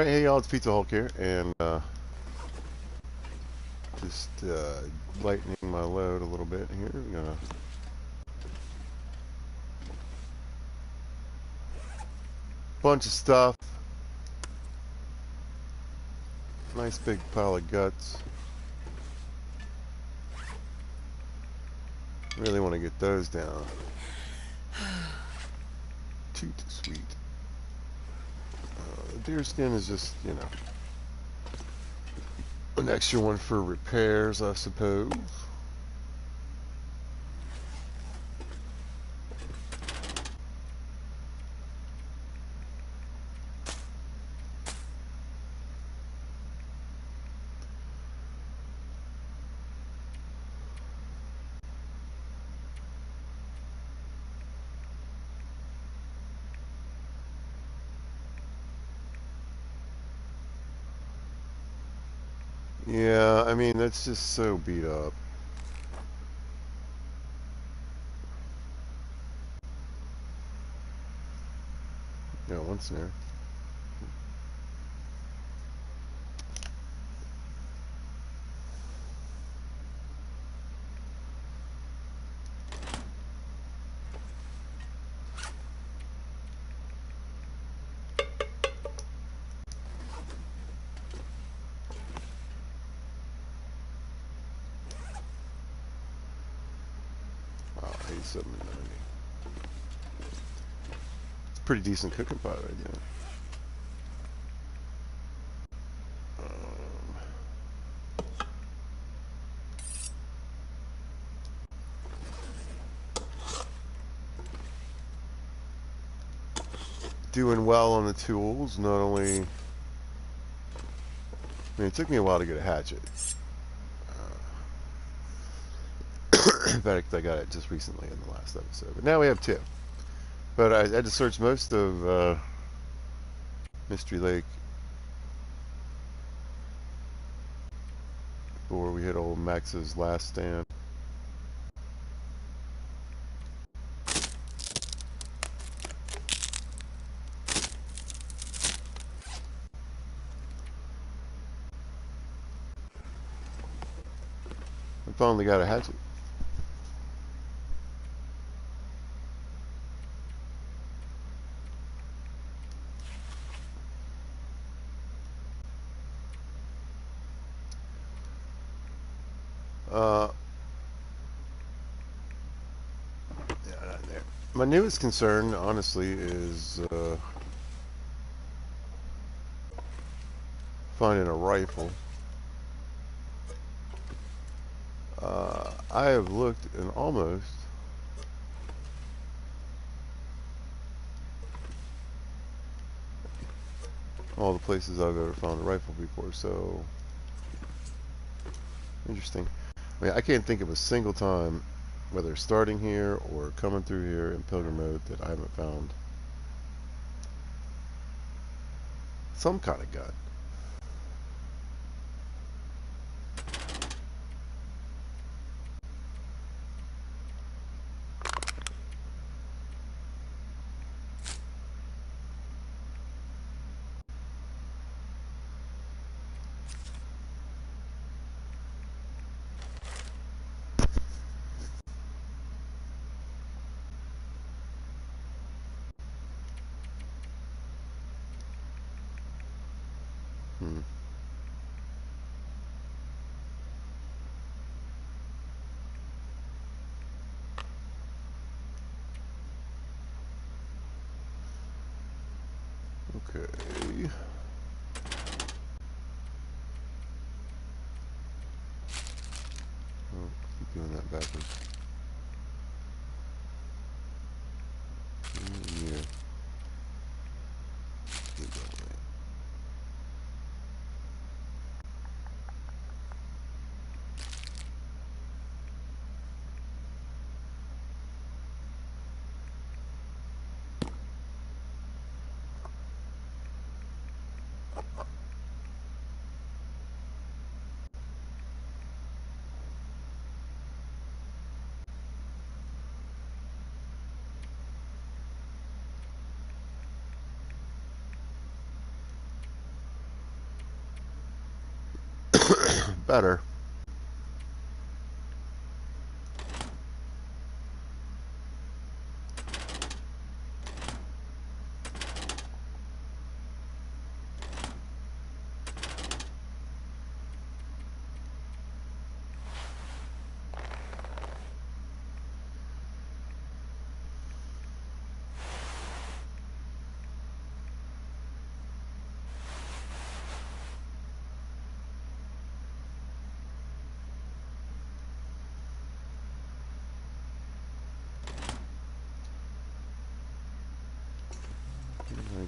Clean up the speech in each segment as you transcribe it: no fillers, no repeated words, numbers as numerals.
Alright, hey y'all, it's Pizza Hulk here, and just lightening my load a little bit here. We're gonna bunch of stuff. Nice big pile of guts. Really want to get those down. Too sweet. Deer skin is just, you know, an extra one for repairs, I suppose. Yeah, I mean, that's just so beat up. Yeah, one snare. Oh, 87.90. It's a pretty decent cooking pot right there. Doing well on the tools. Not only, I mean, it took me a while to get a hatchet. In fact, I got it just recently in the last episode. But now we have two. But I had to search most of Mystery Lake before we hit old Max's last stand. I finally got a hatchet. Yeah, not there. My newest concern, honestly, is finding a rifle. I have looked in almost all the places I've ever found a rifle before, so interesting. I mean, I can't think of a single time, whether starting here or coming through here in Pilgrim Mode, that I haven't found some kind of gun. Hmm. Okay. Oh, keep doing that backwards. Yeah. Keep going. better.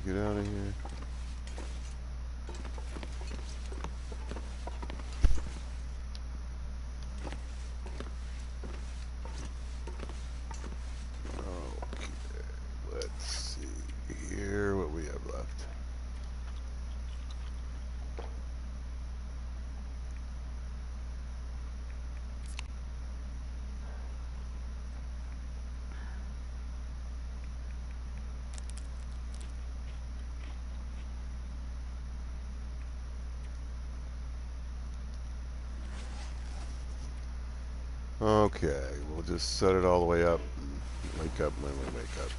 Get out of here. Okay, let's see here what we have left. Okay, we'll just set it all the way up and wake up when we wake up.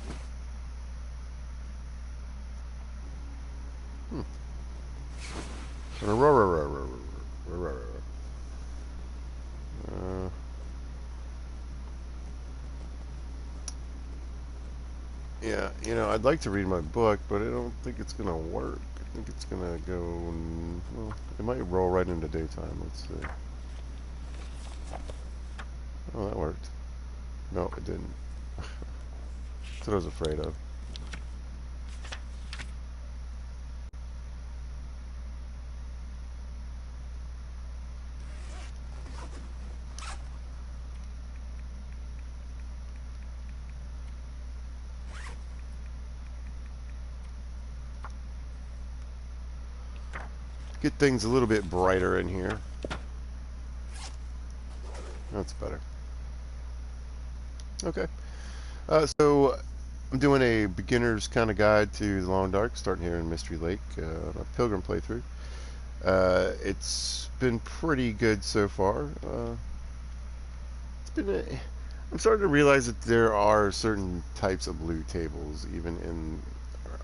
Yeah, I'd like to read my book, but I don't think it's going to work. I think it's going to go, well, it might roll right into daytime. Let's see. Oh, that worked. No, it didn't. That's what I was afraid of. Get things a little bit brighter in here. That's better. Okay. So I'm doing a beginner's kind of guide to the Long Dark, starting here in Mystery Lake, on a Pilgrim playthrough. It's been pretty good so far. I'm starting to realize that there are certain types of loot tables, even in,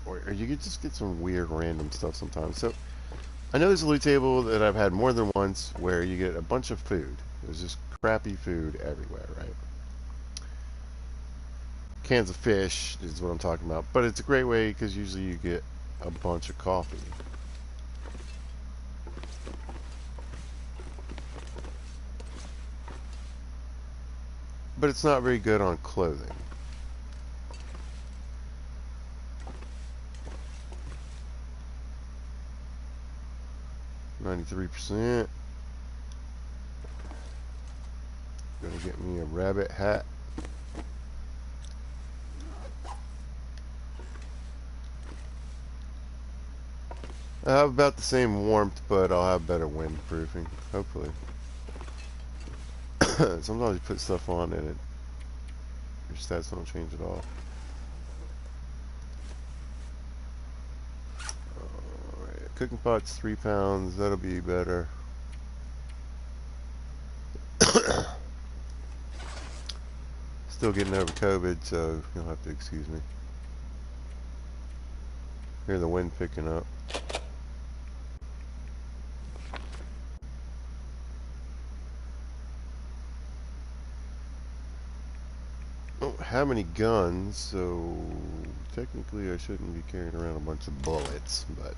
or you could just get some weird random stuff sometimes. So I know there's a loot table that I've had more than once where you get a bunch of food. There's just crappy food everywhere, right? Cans of fish is what I'm talking about. But it's a great way because usually you get a bunch of coffee. But it's not very good on clothing. %. Gonna get me a rabbit hat. I have about the same warmth, but I'll have better windproofing, hopefully. Sometimes you put stuff on and your stats don't change at all. Alright, cooking pot's 3 pounds, that'll be better. Still getting over COVID, so you'll have to excuse me. Hear the wind picking up. I don't have any guns, so technically I shouldn't be carrying around a bunch of bullets, but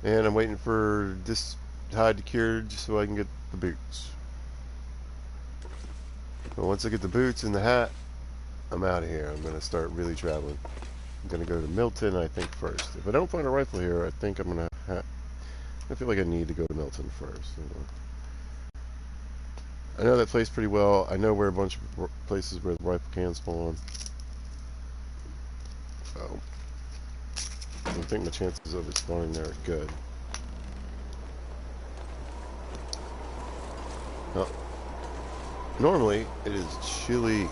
and I'm waiting for this hide to cure just so I can get the boots. But once I get the boots and the hat, I'm out of here. I'm going to start really traveling. I'm going to go to Milton, I think, first. If I don't find a rifle here, I think I'm going to I feel like I need to go to Milton first. I know that place pretty well. I know where a bunch of places where the rifle can spawn. So I think the chances of it spawning there are good. Now, normally it is chilly.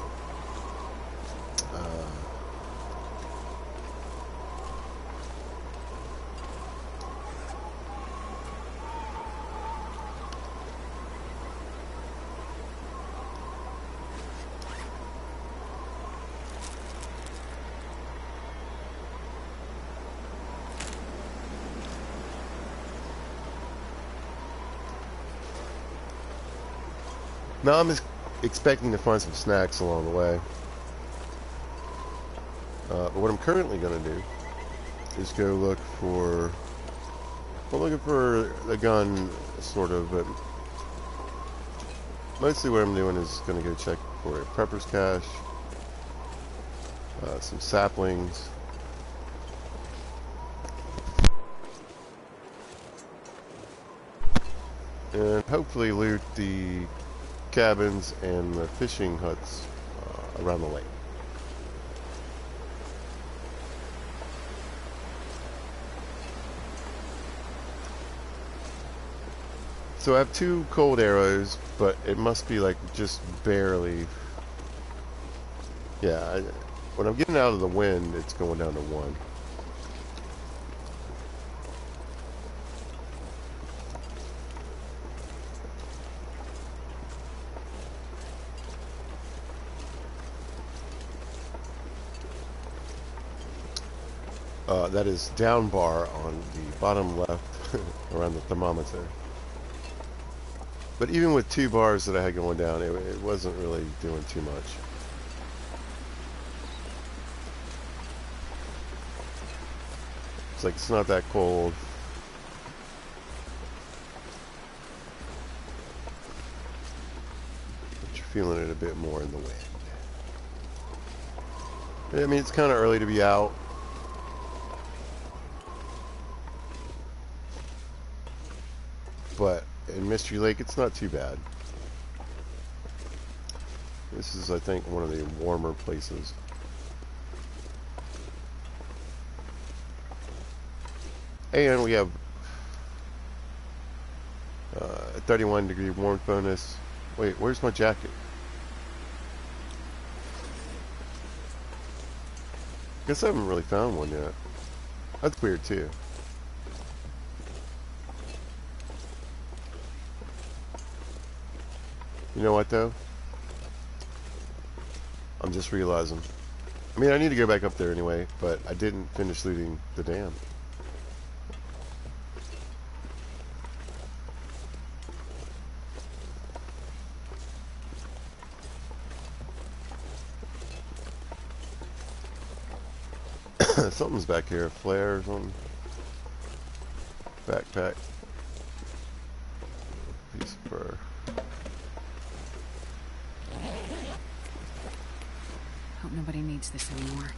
Now I'm expecting to find some snacks along the way. But what I'm currently going to do is go look for... I'm looking for a gun, sort of, but mostly what I'm doing is going to go check for a prepper's cache, some saplings, and hopefully loot the cabins and the fishing huts around the lake. So I have 2 cold arrows, but it must be like just barely. Yeah, when I'm getting out of the wind, it's going down to 1. That is down bar on the bottom left around the thermometer. But even with 2 bars that I had going down, it wasn't really doing too much. It's like it's not that cold. But you're feeling it a bit more in the wind. I mean, it's kind of early to be out. But in Mystery Lake, it's not too bad. This is, I think, one of the warmer places. And we have a 31-degree warmth bonus. Wait, where's my jacket? Guess I haven't really found one yet. That's weird, too. You know what, though? I'm just realizing. I mean, I need to go back up there anyway, but I didn't finish looting the dam. Something's back here. A flare or something. Backpack. Piece of fur. Hope nobody needs this anymore.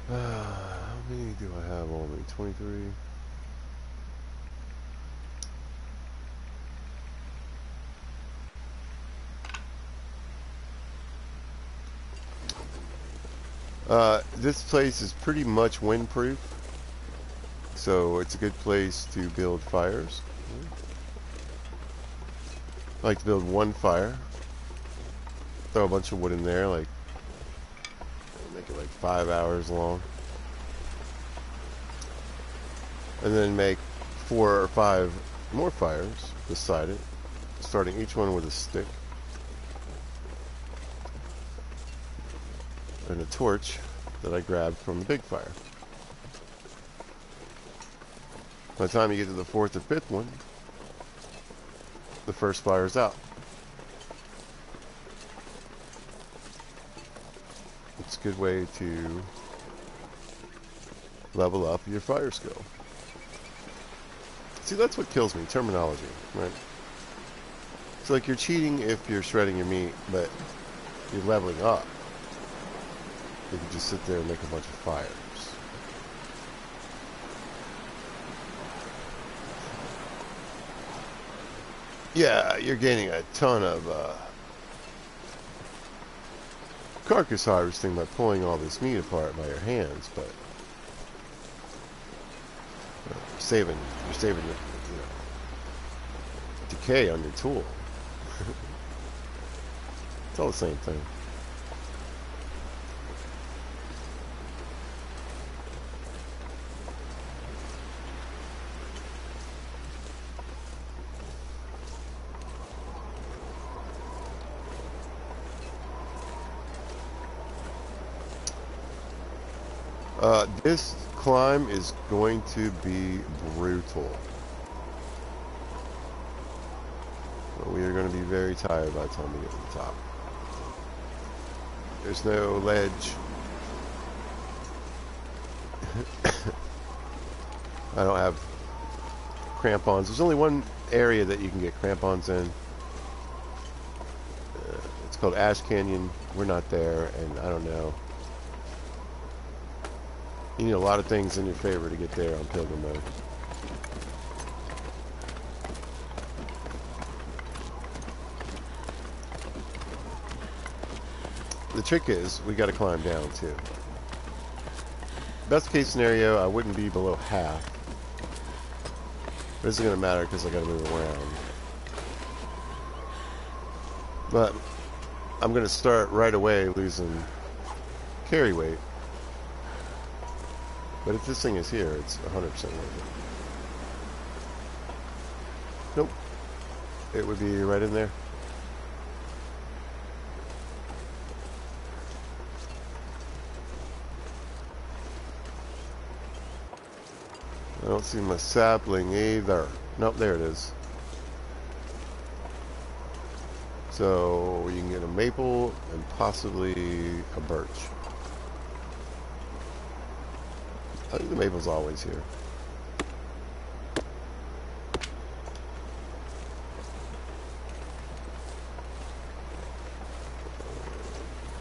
How many do I have on me? 23. This place is pretty much windproof, so it's a good place to build fires. I like to build 1 fire, throw a bunch of wood in there, like make it like 5 hours long, and then make 4 or 5 more fires beside it, starting each one with a stick and a torch that I grabbed from the big fire. By the time you get to the 4th or 5th one, the first fire's out. It's a good way to level up your fire skill. See, that's what kills me, terminology, right? It's like you're cheating if you're shredding your meat, but you're leveling up. You can just sit there and make a bunch of fires. Yeah, you're gaining a ton of carcass harvesting by pulling all this meat apart by your hands, but you're saving the, decay on your tool. It's all the same thing. This climb is going to be brutal. But we are going to be very tired by the time we get to the top. There's no ledge. I don't have crampons. There's only one area that you can get crampons in. It's called Ash Canyon. We're not there, and I don't know. You need a lot of things in your favor to get there on Pilgrim mode. The trick is, we got to climb down too. Best case scenario, I wouldn't be below half. But it isn't going to matter because I got to move around. But I'm going to start right away losing carry weight. But if this thing is here, it's 100% worth it. Nope. It would be right in there. I don't see my sapling either. Nope, there it is. So you can get a maple and possibly a birch. I think the maple's always here.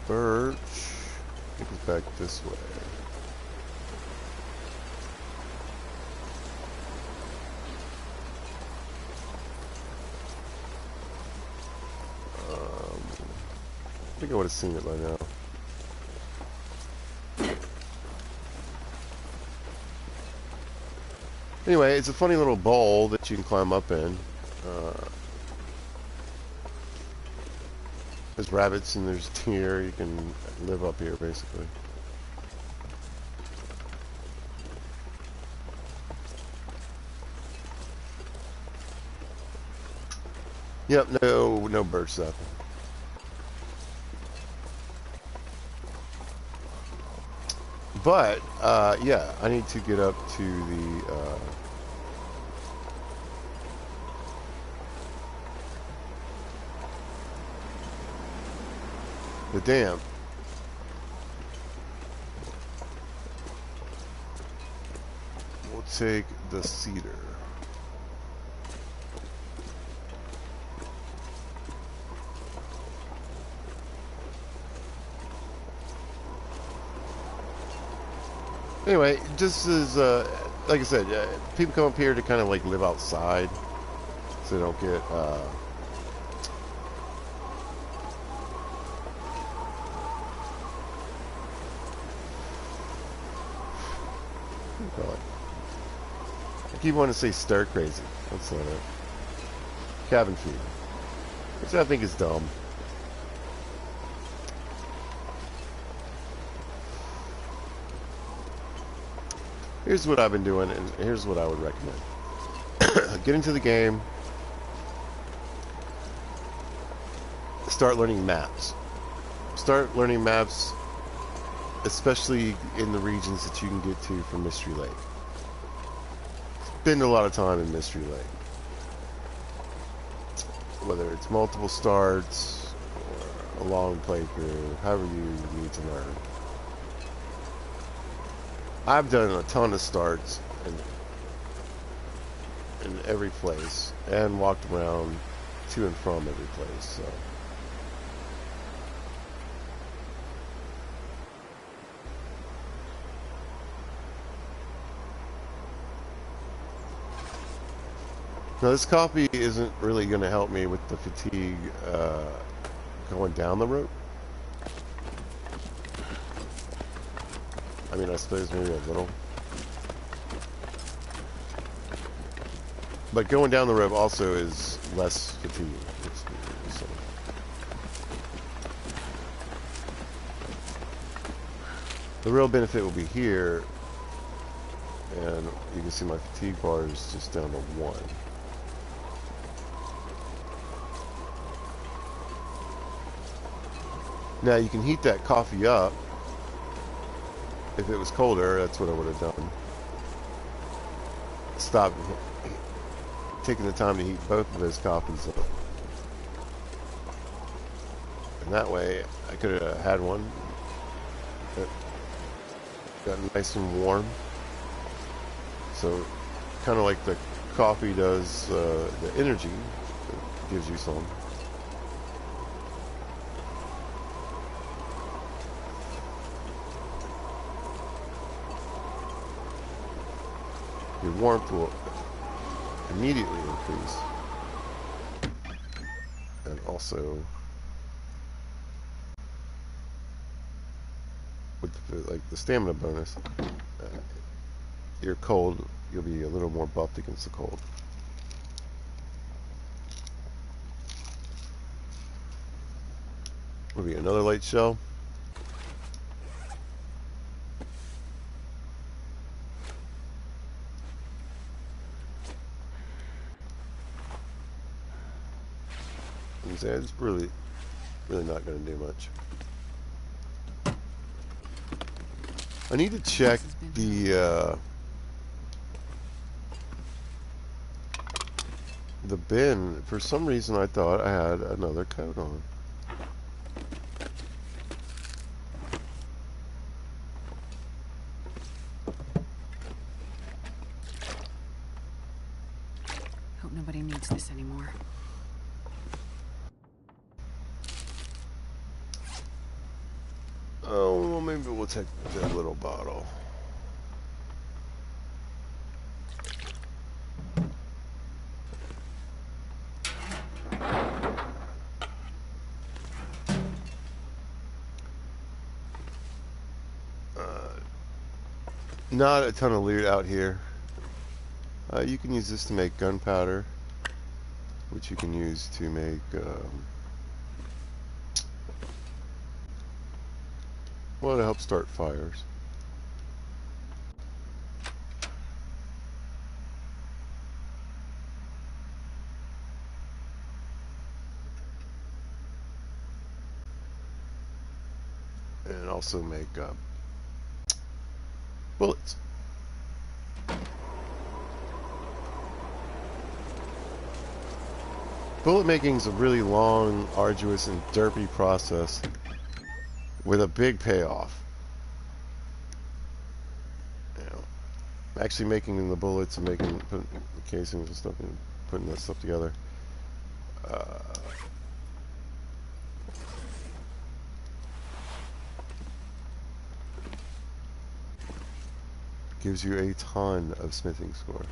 Birch. Take us back this way. I think I would have seen it by now. Anyway, it's a funny little bowl that you can climb up in. There's rabbits and there's deer. You can live up here, basically. Yep, no birch stuff. But, yeah, I need to get up to the dam. We'll take the cedar. Anyway, just as, like I said, people come up here to kind of like live outside, so they don't get, I keep wanting to say stir crazy. That's not it. Cabin fever, which I think is dumb. Here's what I've been doing, and here's what I would recommend. Get into the game. Start learning maps. Start learning maps, especially in the regions that you can get to from Mystery Lake. Spend a lot of time in Mystery Lake. Whether it's multiple starts, or a long playthrough, however you need to learn. I've done a ton of starts in every place and walked around to and from every place. So now this coffee isn't really going to help me with the fatigue going down the rope. I mean, I suppose maybe a little. But going down the rope also is less fatigue. So. The real benefit will be here, and you can see my fatigue bar is just down to 1. Now you can heat that coffee up. If it was colder, that's what I would have done. Stop taking the time to heat both of those coffees up. And that way, I could have had one that got nice and warm. So, kind of like the coffee does the energy, it gives you some. Your warmth will immediately increase. And also, with the stamina bonus, you're cold, you'll be a little more buffed against the cold. Will be another light shell. And it's really not going to do much. I need to check the bin. For some reason, I thought I had another coat on. Hope nobody needs this anymore. Oh, well, maybe we'll take the little bottle. Not a ton of loot out here. You can use this to make gunpowder, which you can use to make well, to help start fires. And also make bullets. Bullet making is a really long, arduous, and derpy process with a big payoff. You know, actually making the bullets and putting the casings and stuff, and putting that stuff together. Gives you a ton of smithing score.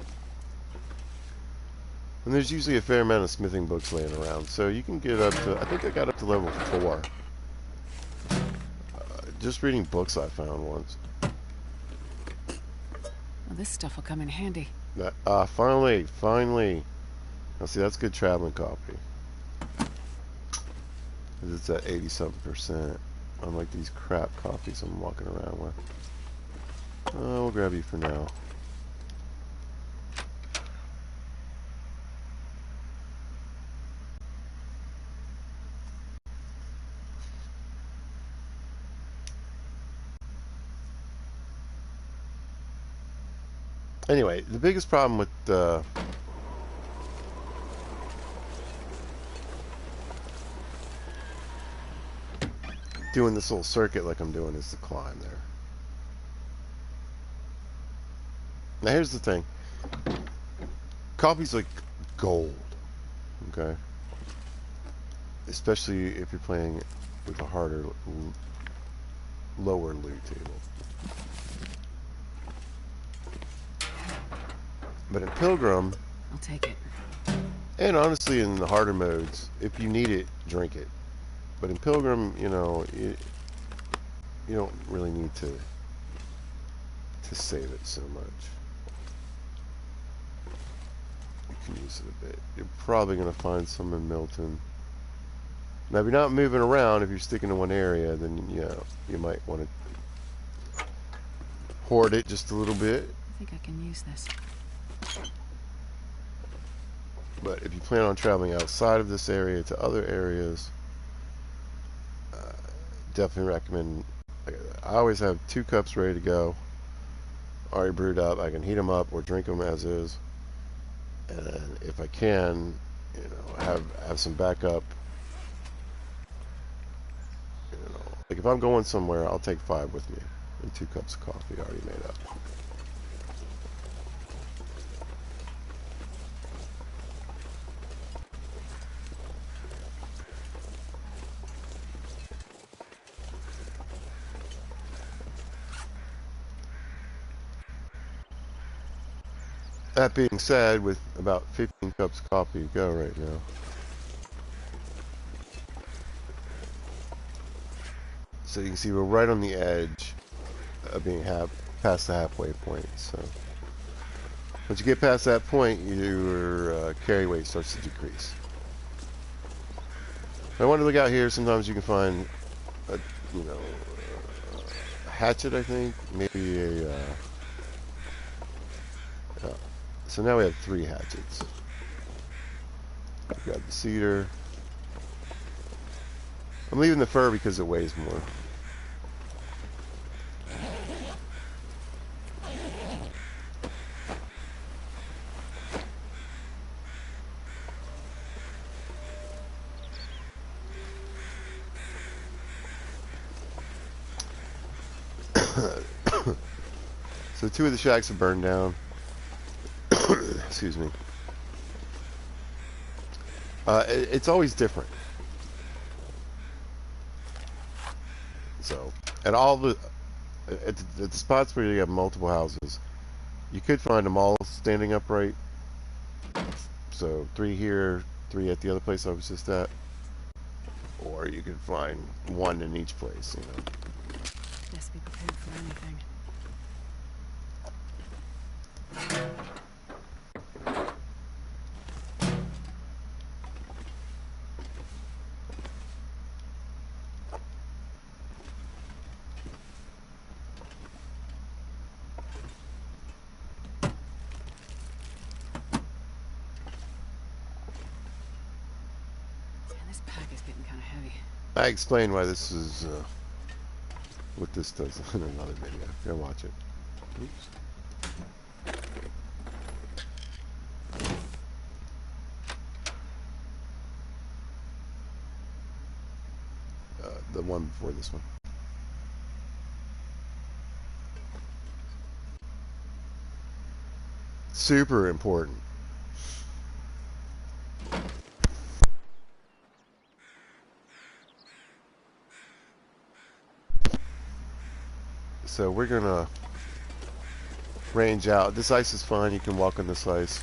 And there's usually a fair amount of smithing books laying around, so you can get up to, I think I got up to level 4. Just reading books I found once. Well, this stuff will come in handy. Finally. Now see, that's good traveling coffee. It's at 87%. Unlike these crap coffees I'm walking around with. We'll grab you for now. Anyway, the biggest problem with doing this little circuit like I'm doing is the climb there. Now here's the thing. Coffee's like gold, okay? Especially if you're playing with a harder, lower loot table. But in Pilgrim, I'll take it. and honestly in the harder modes, if you need it, drink it. But in Pilgrim, you know, you don't really need to save it so much. You can use it a bit. You're probably going to find some in Milton. Now, if you're not moving around, if you're sticking to one area, then you might want to hoard it just a little bit. I think I can use this. But if you plan on traveling outside of this area to other areas, definitely recommend. I always have 2 cups ready to go, already brewed up. I can heat them up or drink them as is, and if I can, have some backup if I'm going somewhere, I'll take 5 with me. And 2 cups of coffee already made up. That being said, with about 15 cups of coffee to go right now. So you can see we're right on the edge of being past the halfway point. So once you get past that point, your carry weight starts to decrease. I want to look out here. Sometimes you can find a, a hatchet, I think, maybe a. So now we have 3 hatchets. Grab the cedar. I'm leaving the fur because it weighs more. So 2 of the shacks are burned down. Excuse me. It's always different. So, at all at the spots where you have multiple houses, you could find them all standing upright. So 3 here, 3 at the other place I was just at, or you could find 1 in each place. Best be prepared for anything. This pack is getting kind of heavy. I explained why this is what this does in another video. Go watch it. Oops. The one before this one. Super important. So we're gonna range out. This ice is fine. You can walk on this ice.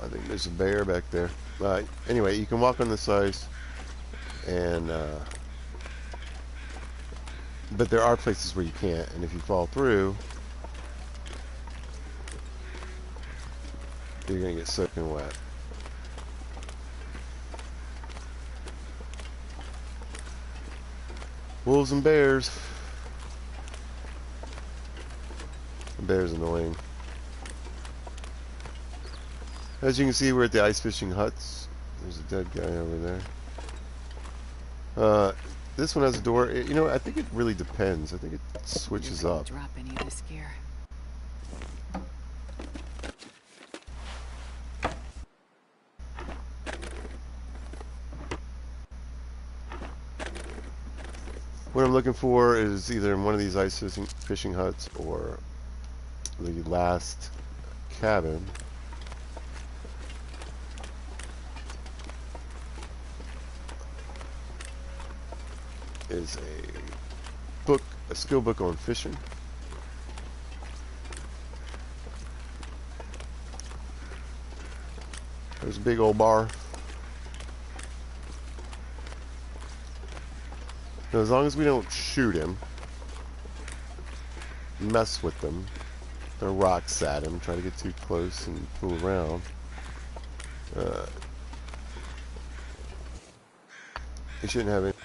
I think there's a bear back there. Anyway, you can walk on this ice, and but there are places where you can't, and if you fall through, you're gonna get soaking wet. Wolves and bears. The bear's annoying. As you can see, we're at the ice fishing huts. There's a dead guy over there. This one has a door. I think it really depends. I think it switches up. Drop any of this gear. What I'm looking for is either in one of these ice fishing huts or the last cabin. Is a skill book on fishing. There's a big old bar. Now, as long as we don't shoot him, mess with them, throw rocks at him, try to get too close and fool around, he shouldn't have it.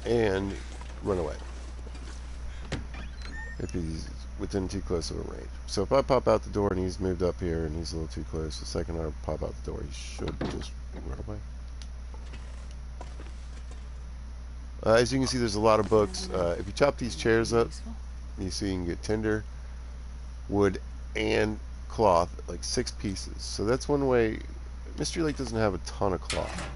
And run away if he's within too close of a range. So if I pop out the door and he's moved up here and he's a little too close, the second I pop out the door, he should just run away. As you can see, there's a lot of books. If you chop these chairs up, you see you can get tinder, wood, and cloth, like 6 pieces. So that's one way. Mystery Lake doesn't have a ton of cloth.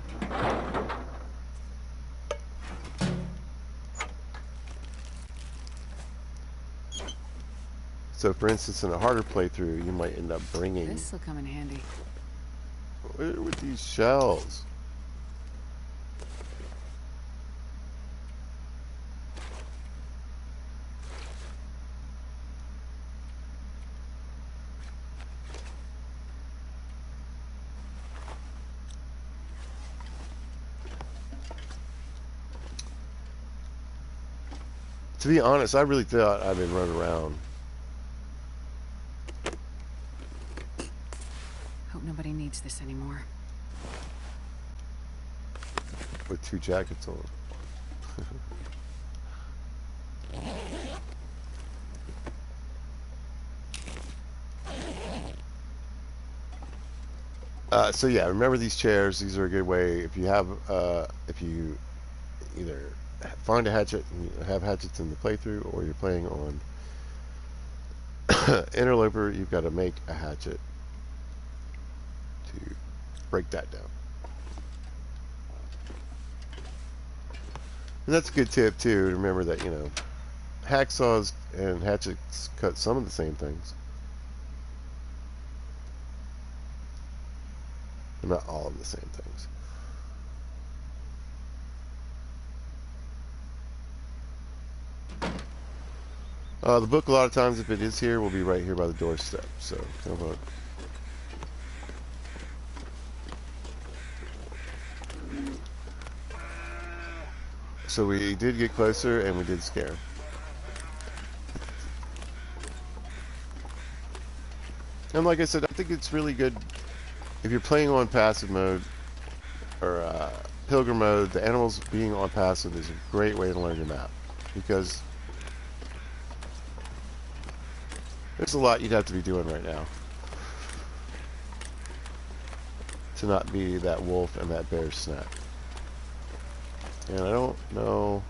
So, for instance, in a harder playthrough, you might end up bringing. This will come in handy. What are with these shells? To be honest, I really thought I'd been running around. Hope nobody needs this anymore. With 2 jackets on. So yeah, remember these chairs. These are a good way if you have, if you either find a hatchet and you have hatchets in the playthrough, or you're playing on Interloper, you've got to make a hatchet to break that down. And that's a good tip too. Remember that, you know, hacksaws and hatchets cut some of the same things. They're not all of the same things. The book, a lot of times, if it is here, will be right here by the doorstep. So, come on. So we did get closer, and we did scare him. And like I said, I think it's really good if you're playing on passive mode or pilgrim mode. The animals being on passive is a great way to learn your map, because there's a lot you'd have to be doing right now to not be that wolf and that bear snack. And I don't know.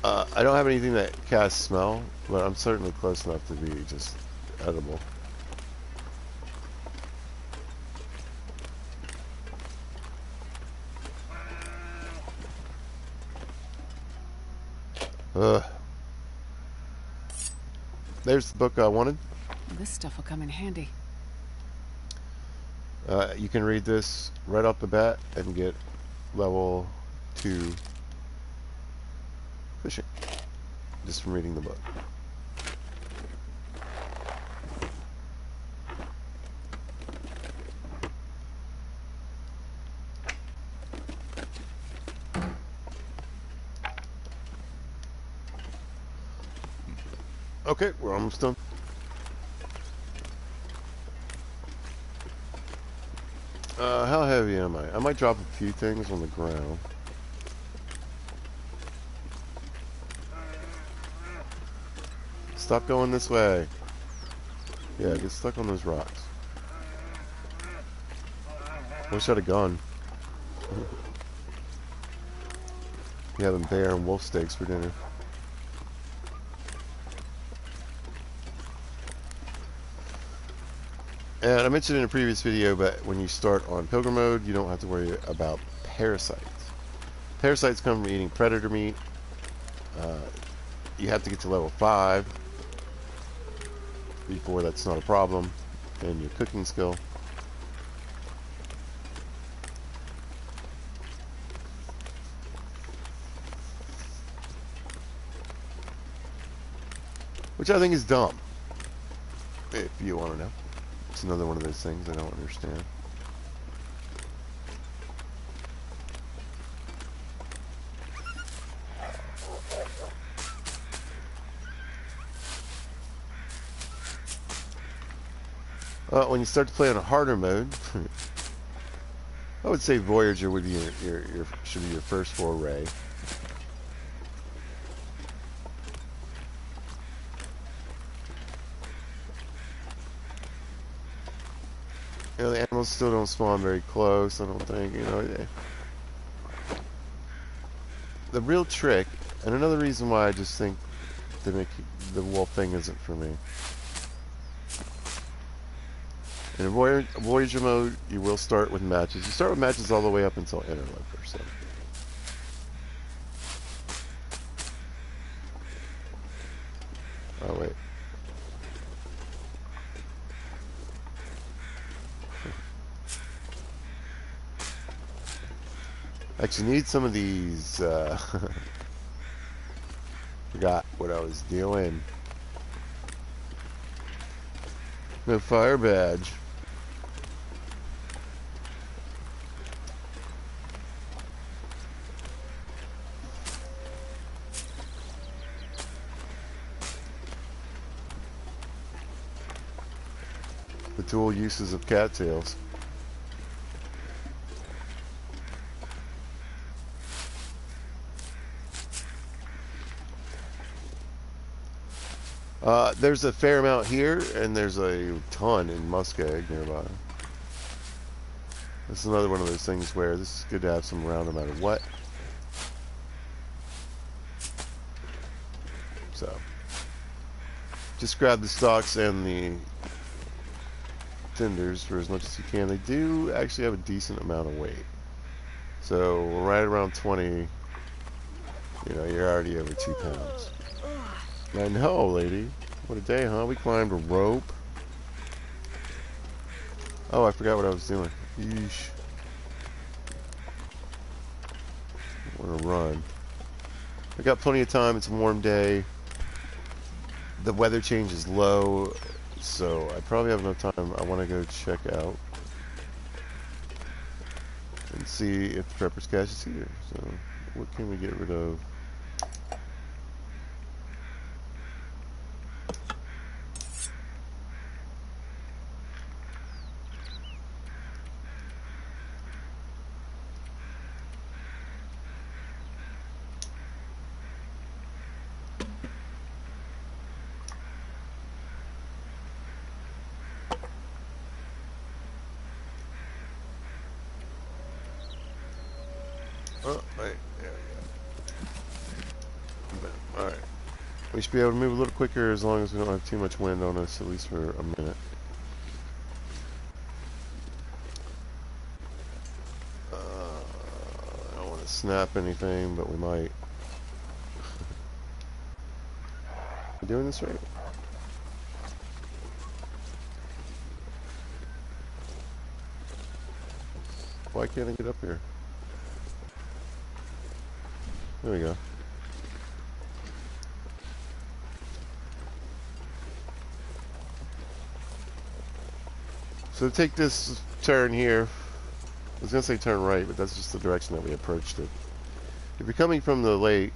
I don't have anything that casts smell, but I'm certainly close enough to be just edible. Ugh. There's the book I wanted. This stuff will come in handy. You can read this right off the bat and get level 2 fishing just from reading the book. Okay, we're almost done. How heavy am I? I might drop a few things on the ground. Stop going this way. Yeah, get stuck on those rocks. Wish I had a gun. You having bear and wolf steaks for dinner. And I mentioned in a previous video, but when you start on pilgrim mode, you don't have to worry about parasites. Parasites come from eating predator meat. You have to get to level 5 before that's not a problem in your cooking skill. Which I think is dumb, if you want to know. It's another one of those things I don't understand. When you start to play on a harder mode, I would say Voyager would be should be your first foray. You know, the animals still don't spawn very close, I don't think, you know. The real trick, and another reason why I just think the wolf thing isn't for me, In Voyager mode, you will start with matches. You start with matches all the way up until interloper. So. Oh wait. Actually, need some of these. Forgot what I was doing. No fire badge. The dual uses of cattails. There's a fair amount here, and there's a ton in Muskeg nearby. This is another one of those things where this is good to have some around no matter what. So, just grab the stalks and the tenders for as much as you can. They do actually have a decent amount of weight. So, right around 20, you know, you're already over 2 pounds. I know, lady. What a day, huh? We climbed a rope. Oh, I forgot what I was doing. Yeesh. I want to run. I got plenty of time. It's a warm day. The weather change is low, so I probably have enough time. I want to go check out and see if the Prepper's Cache is here. So, what can we get rid of? Oh, right. There we go. Alright. We should be able to move a little quicker as long as we don't have too much wind on us, at least for a minute. I don't want to snap anything, but we might. We doing this right? Why can't I get up here? There we go. So take this turn here. I was going to say turn right, but that's just the direction that we approached it. If you're coming from the lake,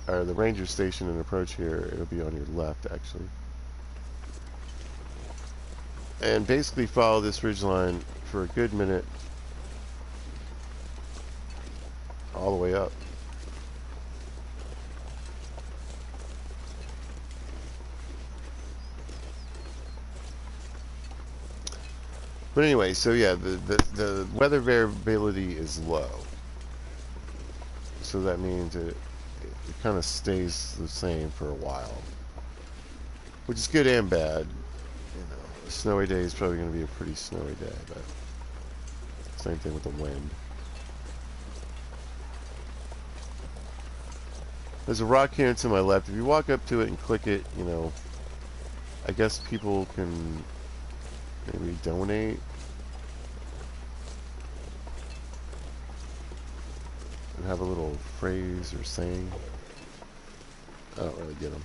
or the ranger station and approach here, it'll be on your left, actually. And basically follow this ridgeline for a good minute all the way up. But anyway, so yeah, the weather variability is low. So that means it kind of stays the same for a while. Which is good and bad. You know, a snowy day is probably going to be a pretty snowy day, but same thing with the wind. There's a rock here to my left. If you walk up to it and click it, you know, I guess people can maybe donate. And have a little phrase or saying. I don't really get them.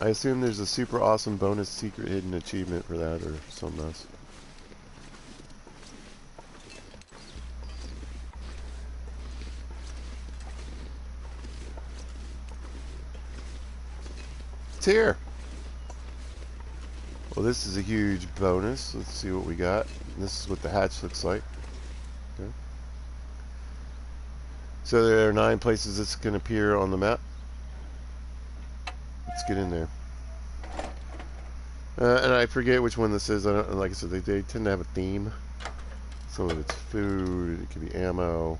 I assume there's a super awesome bonus secret hidden achievement for that or something else. It's here. Well, this is a huge bonus. Let's see what we got. This is what the hatch looks like. Okay. So there are 9 places this can appear on the map. Let's get in there. And I forget which one this is. I don't, like I said, they tend to have a theme. Some of it's food. It could be ammo.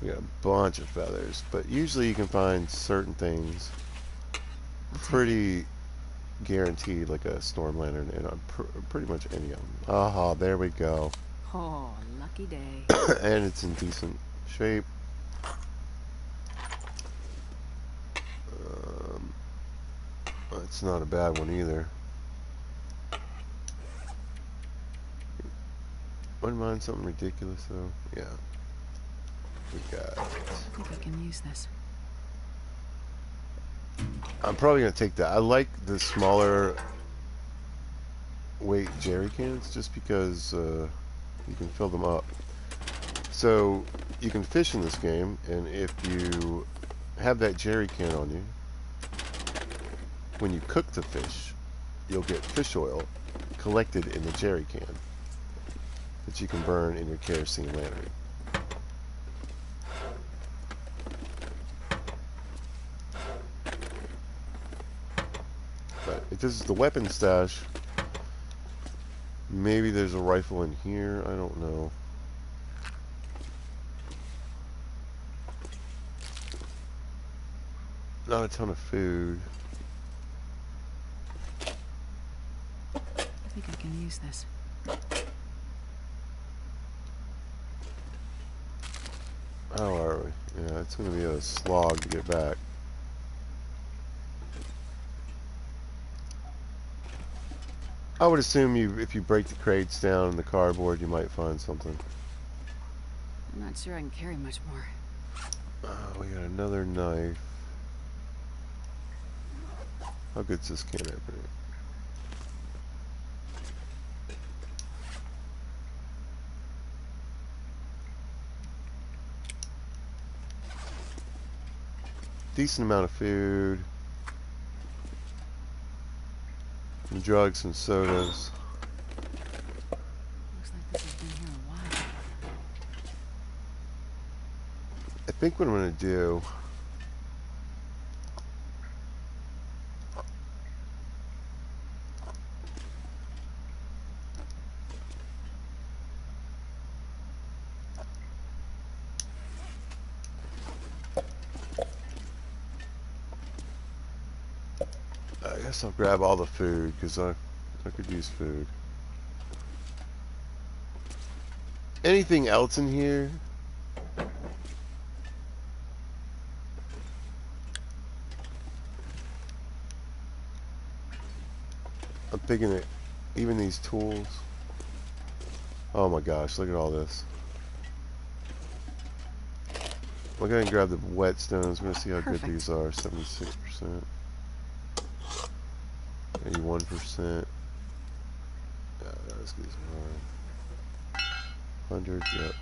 We got a bunch of feathers, but usually you can find certain things pretty guaranteed, like a storm lantern, and pretty much any of them. Aha, there we go. Oh, lucky day. And it's in decent shape. It's not a bad one either. Wouldn't mind something ridiculous though. Yeah. We got. I think I can use this. I'm probably gonna take that. I like the smaller weight jerry cans just because you can fill them up. So you can fish in this game, and if you have that jerry can on you, when you cook the fish, you'll get fish oil collected in the jerry can that you can burn in your kerosene lantern. But if this is the weapon stash, maybe there's a rifle in here. I don't know. Not a ton of food. I think I can use this. How are we? Yeah, it's going to be a slog to get back. I would assume if you break the crates down in the cardboard, you might find something. I'm not sure I can carry much more. We got another knife. How good's this can opener? Decent amount of food. Some drugs, some sodas. Looks like this has been here a while. I think what I'm going to do... I guess I'll grab all the food, because I could use food. Anything else in here? I'm thinking that even these tools. Oh my gosh, look at all this. I'll go ahead and grab the whetstones. We're going to see how good these are. 76%. 81%. Yeah, that's good. 100, yep.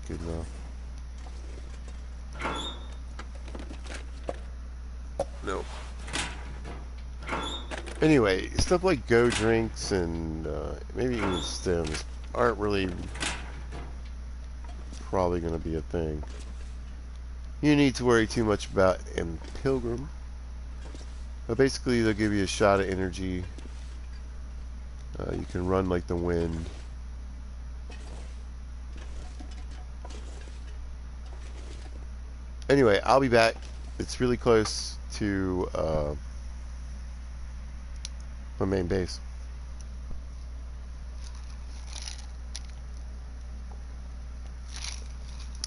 Good enough. Nope. Anyway, stuff like go drinks and maybe even stems aren't really probably going to be a thing you need to worry too much about in Pilgrim. But basically, they'll give you a shot of energy. You can run like the wind. Anyway, I'll be back. It's really close to my main base.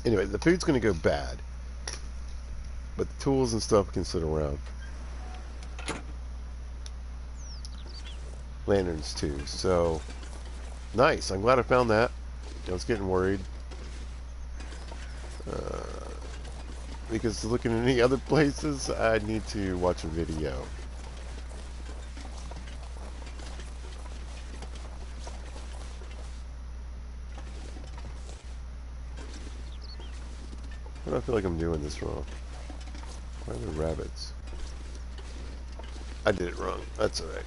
Anyway, the food's going to go bad. But the tools and stuff can sit around. Lanterns too. So, nice. I'm glad I found that. I was getting worried. Because looking at any other places, I need to watch a video. I don't feel like I'm doing this wrong. Why are there rabbits? I did it wrong. That's alright.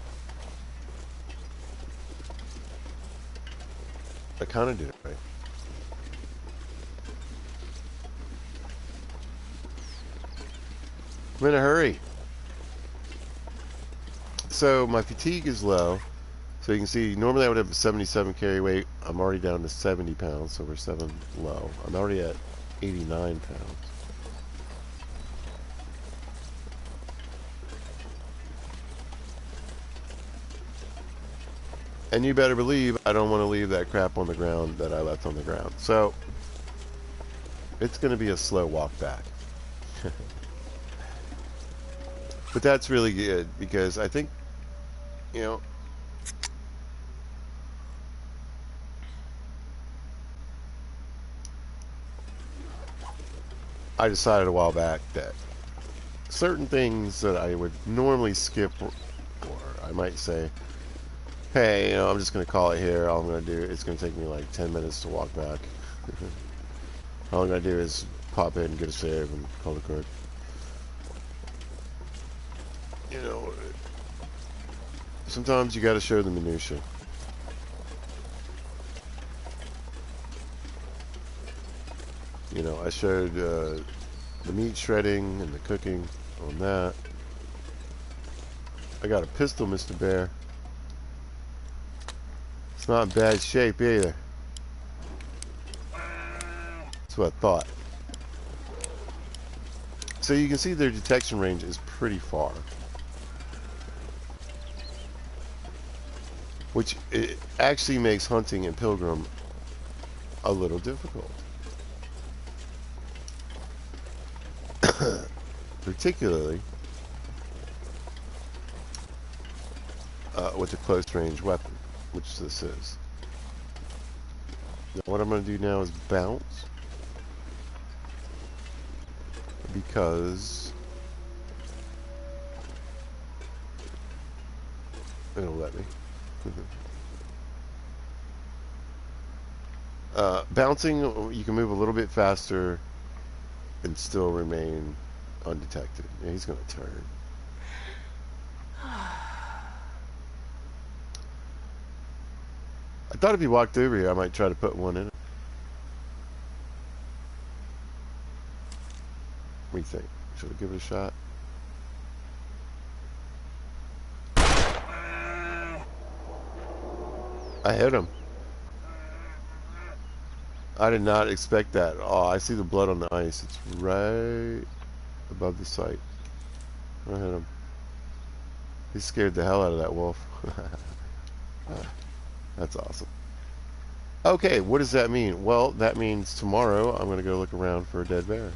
I kind of did it right. I'm in a hurry. So my fatigue is low, So you can see, normally I would have a 77 carry weight. I'm already down to 70 pounds, so we're 7 low. I'm already at 89 pounds. And you better believe I don't want to leave that crap on the ground that I left on the ground. So it's going to be a slow walk back. But that's really good because I think, you know, I decided a while back that certain things that I would normally skip, or I might say, hey, you know, I'm just going to call it here. All I'm going to do, it's going to take me like 10 minutes to walk back. All I'm going to do is pop in, get a save, and call it good. You know, sometimes you got to show the minutia. You know, I showed the meat shredding and the cooking on that. I got a pistol, Mr. Bear. It's not in bad shape either. That's what I thought. So you can see their detection range is pretty far. Which it actually makes hunting in Pilgrim a little difficult. Particularly with a close range weapon, which this is. Now what I'm going to do now is bounce, because it'll let me. Bouncing, you can move a little bit faster and still remain undetected. Yeah, he's going to turn. I thought if he walked over here, I might try to put one in. What do you think? Should I give it a shot? I hit him. I did not expect that. Oh, I see the blood on the ice. It's right above the sight. I hit him. He scared the hell out of that wolf. That's awesome. Okay, what does that mean? Well, that means tomorrow I'm going to go look around for a dead bear.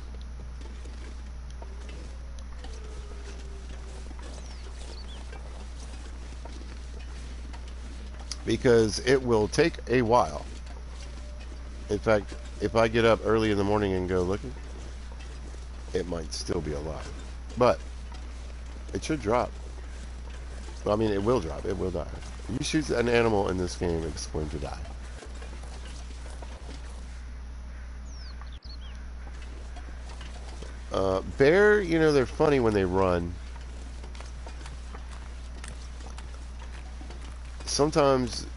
Because it will take a while. In fact, if I get up early in the morning and go looking, it might still be alive. But it should drop. Well, I mean, it will drop. It will die. You shoot an animal in this game, it's going to die. Bear, you know, they're funny when they run. Sometimes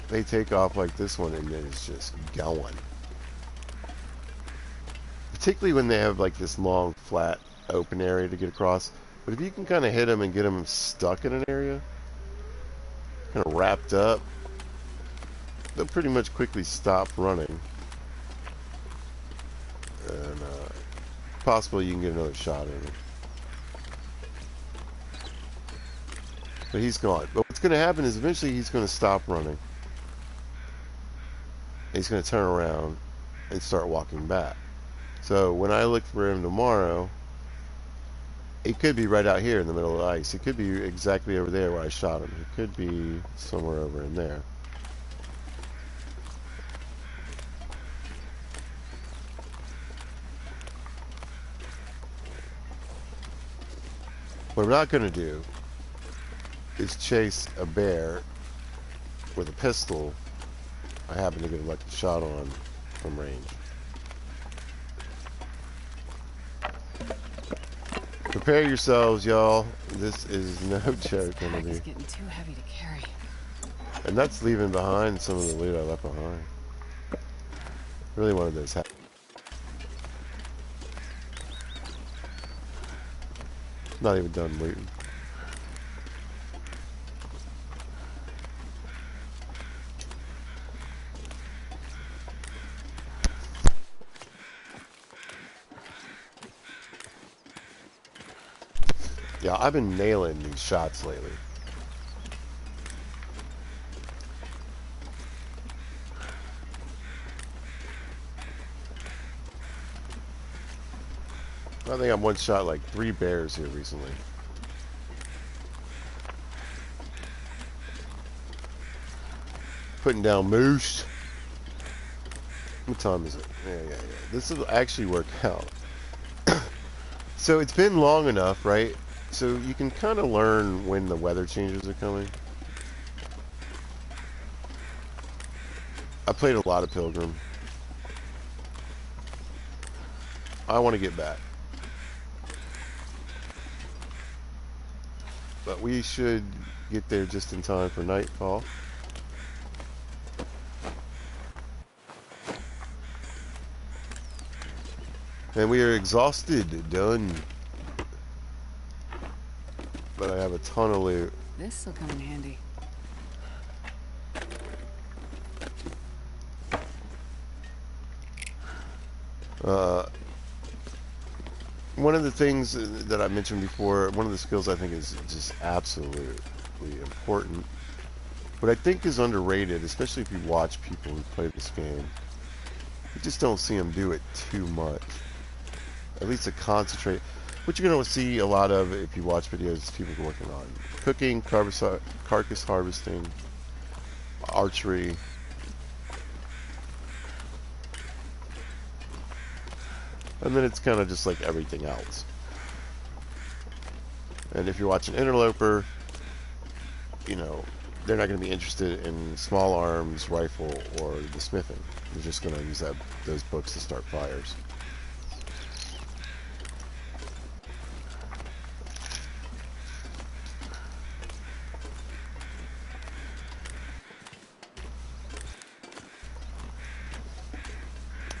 they take off like this one and it's just going. Particularly when they have like this long, flat, open area to get across. But if you can kind of hit them and get them stuck in an area, kind of wrapped up, they'll pretty much quickly stop running. And possibly you can get another shot in it. But he's gone. But what's going to happen is eventually he's going to stop running. He's going to turn around and start walking back. So when I look for him tomorrow, it could be right out here in the middle of the ice. It could be exactly over there where I shot him. It could be somewhere over in there. What I'm not going to do is chase a bear with a pistol I happen to get a lucky shot on from range. Prepare yourselves, y'all. This is no joke gonna be. It's getting too heavy to carry. And that's leaving behind some of the loot I left behind. Really wanted those. Not even done looting. Yeah, I've been nailing these shots lately. I think I've one shot like 3 bears here recently. Putting down moose. What time is it? Yeah. This will actually work out. So it's been long enough, right? So you can kind of learn when the weather changes are coming. I played a lot of Pilgrim. I want to get back. But we should get there just in time for nightfall. And we are exhausted. Done. But I have a ton of loot. This'll come in handy. One of the things that I mentioned before, one of the skills I think is just absolutely important, but I think is underrated, especially if you watch people who play this game. You just don't see them do it too much. At least to concentrate. What you're going to see a lot of if you watch videos is people working on cooking, carcass harvesting, archery. And then it's kind of just like everything else. And if you're watching Interloper, you know, they're not going to be interested in small arms, rifle, or the smithing. They're just going to use those books to start fires.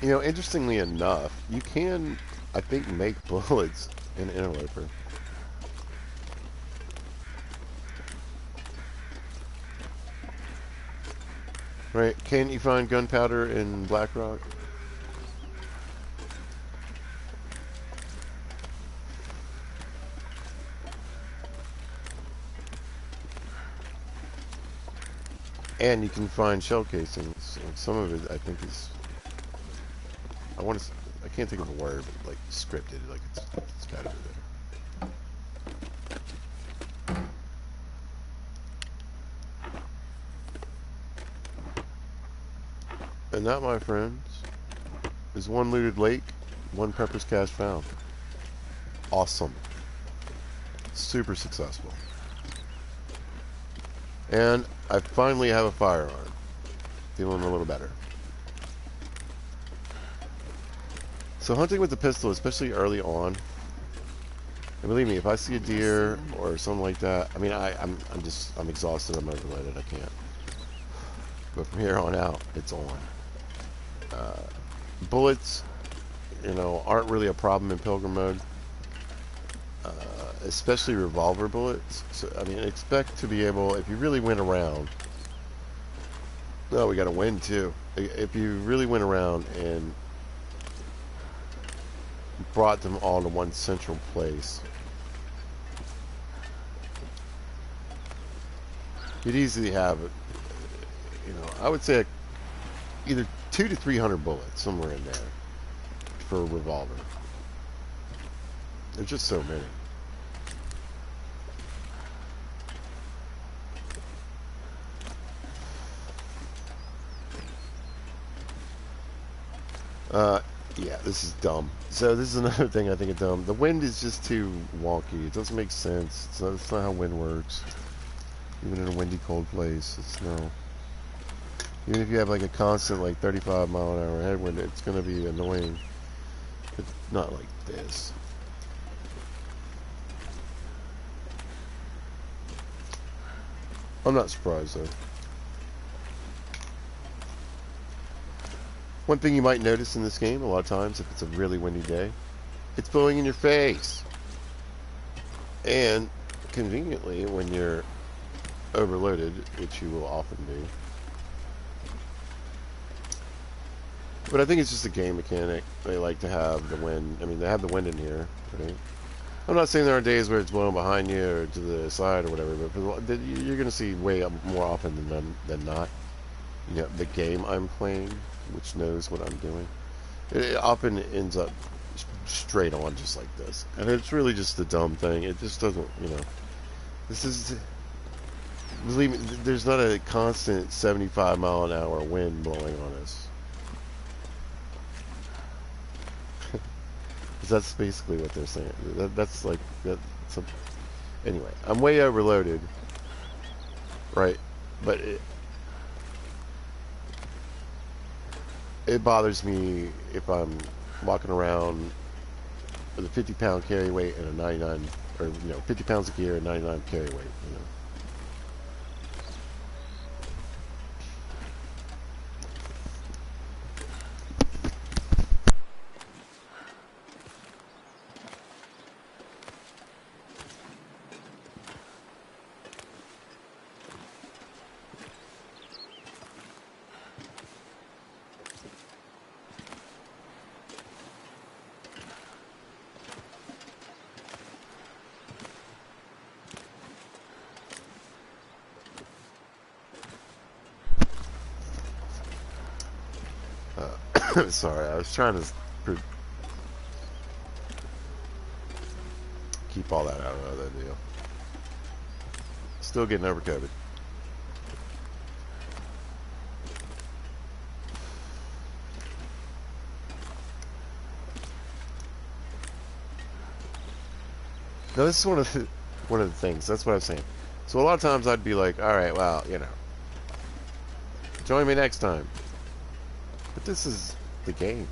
You know, interestingly enough, you can, I think, make bullets in Interloper. Right? Can you find gunpowder in Blackrock? And you can find shell casings. Some of it, I think, is... I can't think of a word, but like scripted, like it's better there. And that, my friends, is one looted lake, one prepper's cache found. Awesome. Super successful. And I finally have a firearm. Feeling a little better. So hunting with the pistol, especially early on, and believe me, if I see a deer or something like that, I mean, I'm exhausted, I'm overloaded, I can't. But from here on out, it's on. Bullets, you know, aren't really a problem in Pilgrim mode, especially revolver bullets. So, I mean, expect to be able, if you really went around, we got a wind too. If you really went around and brought them all to one central place, you'd easily have, you know, I would say either 200 to 300 bullets somewhere in there for a revolver. There's just so many. Yeah, this is dumb. So this is another thing I think is dumb. The wind is just too wonky. It doesn't make sense. It's not how wind works. Even in a windy, cold place, it's no. Even if you have like a constant like 35-mile-an-hour headwind, it's going to be annoying. But not like this. I'm not surprised though. One thing you might notice in this game, a lot of times, if it's a really windy day, it's blowing in your face. And conveniently, when you're overloaded, which you will often be. But I think it's just a game mechanic. They like to have the wind. I mean, they have the wind in here, right? I'm not saying there are days where it's blowing behind you or to the side or whatever, but you're going to see way more often than not. You know, the game I'm playing, which knows what I'm doing, it often ends up straight on just like this, and it's really just a dumb thing. It just doesn't, you know. This is, believe me, there's not a constant 75-mile-an-hour wind blowing on us. That's basically what they're saying. That's like that. Anyway, I'm way overloaded, right? But it bothers me if I'm walking around with a 50-pound carry weight and a 99, or 50 pounds of gear and 99 carry weight. Sorry, I was trying to keep all that out of that deal. Still getting over COVID. No, this is one of the things. That's what I'm saying. So a lot of times I'd be like, all right, well, join me next time. But this is the game.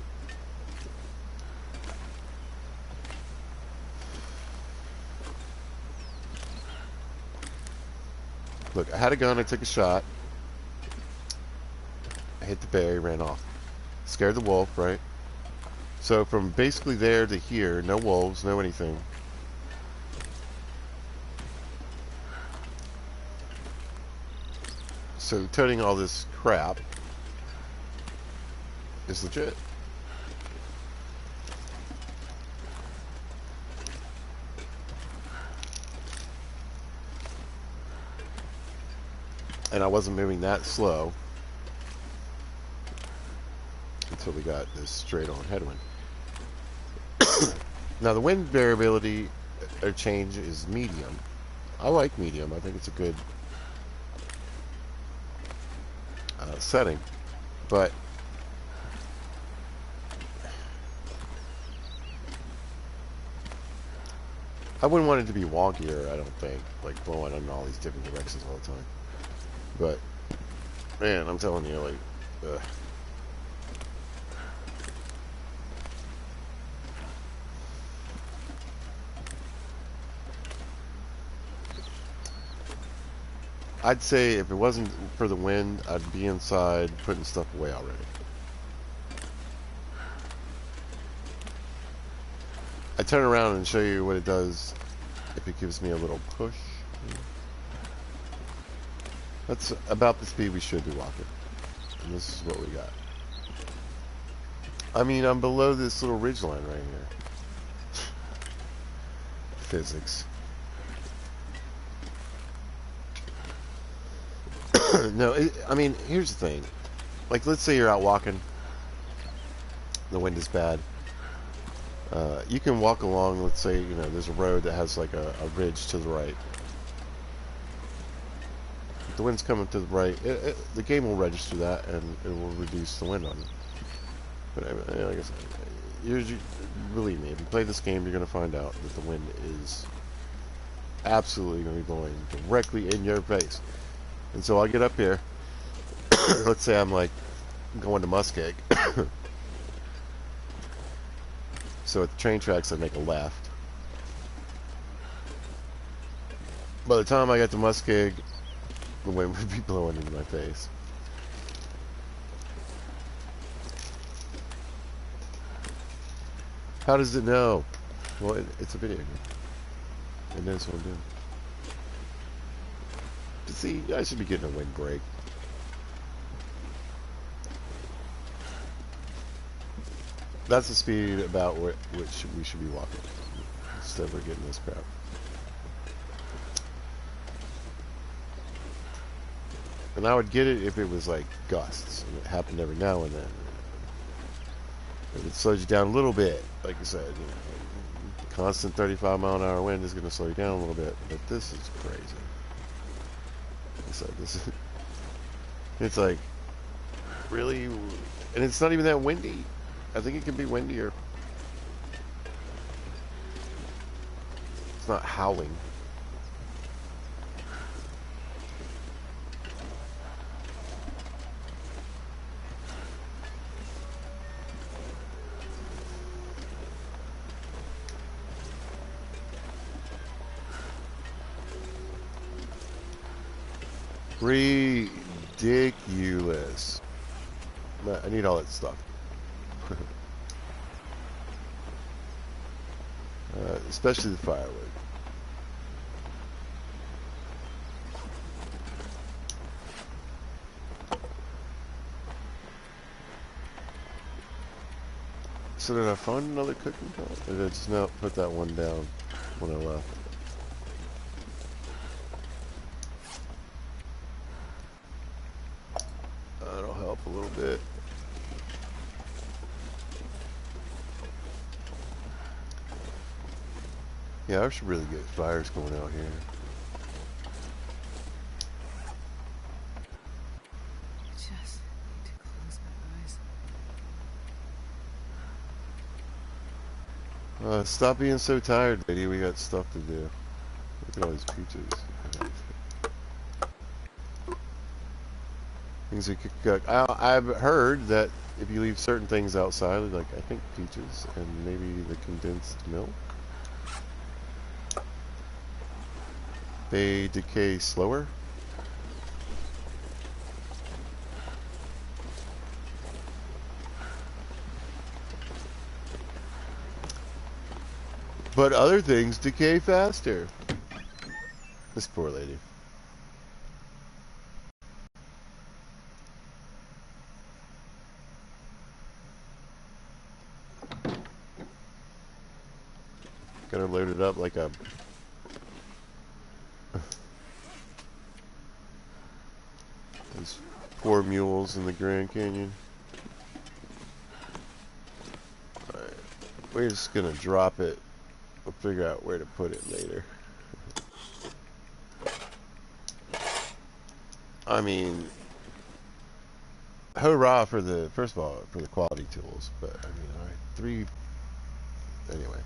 Look, I had a gun, I took a shot. I hit the bear, ran off. Scared the wolf, right? So from basically there to here, no wolves, no anything. So toting all this crap is legit. And I wasn't moving that slow until we got this straight on headwind. Now the wind variability or change is medium. I like medium. I think it's a good setting, but I wouldn't want it to be wonkier. I don't think, like blowing in all these different directions all the time. But man, I'm telling you, like, I'd say if it wasn't for the wind, I'd be inside putting stuff away already. I turn around and show you what it does if it gives me a little push. That's about the speed we should be walking. And this is what we got. I mean, I'm below this little ridge line right here. Physics. No, I mean, here's the thing. Like, let's say you're out walking. The wind is bad. You can walk along, let's say, there's a road that has like a ridge to the right. If the wind's coming to the right, the game will register that and it will reduce the wind on you. But like I said, believe me, if you play this game, you're going to find out that the wind is absolutely going to be blowing directly in your face. And so I get up here. Let's say I'm like going to Muskeg. So at the train tracks, I make a left. By the time I got to Muskeg, the wind would be blowing into my face. How does it know? Well, it's a video game. It knows what I'm doing. See, I should be getting a wind break. That's the speed about which we should be walking. past ever getting this crap. And I would get it if it was like gusts, and it happened every now and then. If it slows you down a little bit, like I said, you know, constant 35-mile-an-hour wind is going to slow you down a little bit. But this is crazy. Like I said, this is, it's like, really, and it's not even that windy. I think it can be windier. It's not howling. Ridiculous. I need all that stuff. Especially the firewood. So did I find another cooking pot? Or did I just not put that one down when I left? That'll help a little bit. Yeah, I should really get fires going out here. Just need to close my eyes. Stop being so tired, lady. We got stuff to do. Look at all these peaches. Things we could cook. I've heard that if you leave certain things outside, like I think peaches and maybe the condensed milk, they decay slower. But other things decay faster. This poor lady. Got her loaded up like a... Those poor mules in the Grand Canyon. Alright. We're just gonna drop it. We'll figure out where to put it later. I mean, hurrah for the, first of all, for the quality tools. But, I mean, alright, 3... Anyway.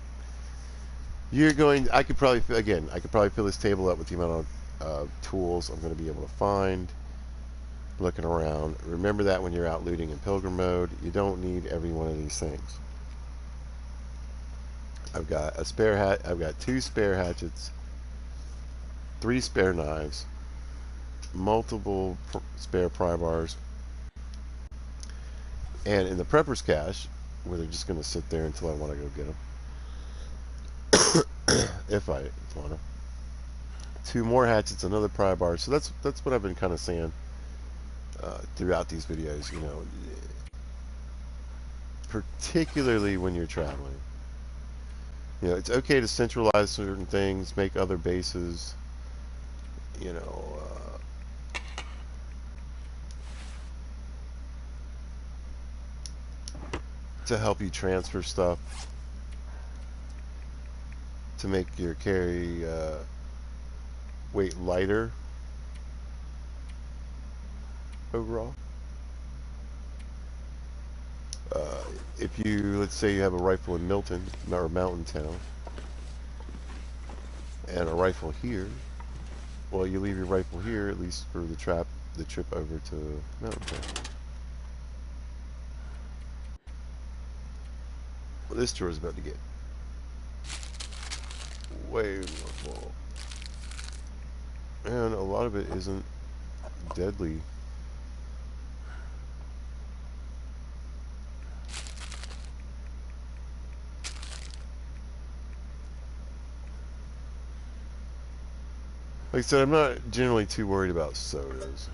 You're going, I could probably fill this table up with the amount of tools I'm going to be able to find looking around. Remember that when you're out looting in pilgrim mode, you don't need every one of these things. I've got a spare I've got 2 spare hatchets, 3 spare knives, multiple spare pry bars, and in the prepper's cache, where they're just going to sit there until I want to go get them. If I want to. 2 more hatchets, another pry bar. So that's what I've been kind of saying throughout these videos. You know, particularly when you're traveling. You know, it's okay to centralize certain things, make other bases. You know, to help you transfer stuff, to make your carry weight lighter overall. If you, let's say you have a rifle in Milton or Mountain Town and a rifle here, well, you leave your rifle here at least for the trip over to Mountain Town. Well, this tour is about to get way more full. And a lot of it isn't deadly. Like I said, I'm not generally too worried about sodas.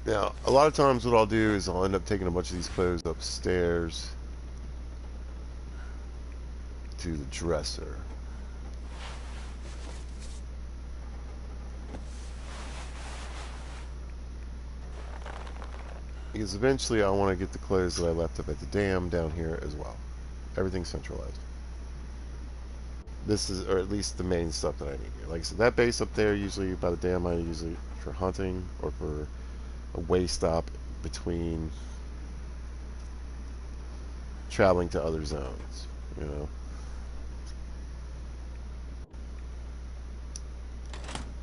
Now, a lot of times what I'll do is I'll end up taking a bunch of these clothes upstairs to the dresser. Because eventually I want to get the clothes that I left up at the dam down here as well. Everything's centralized. This is, or at least the main stuff that I need here. Like I said, that base up there, usually by the dam, I usually for hunting or for a way stop between traveling to other zones, you know.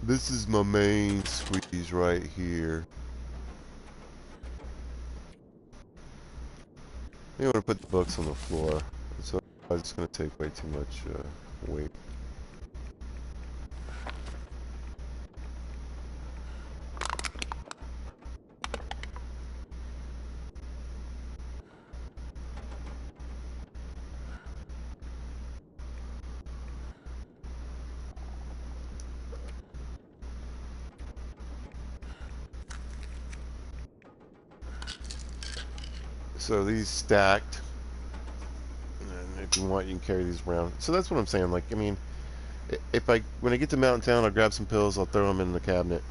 This is my main squeeze right here. You want to put the books on the floor, so it's going to take way too much weight. So these stacked, and if you want, you can carry these around. So that's what I'm saying. Like, I mean, if when I get to Mountain Town, I'll grab some pills, I'll throw them in the cabinet,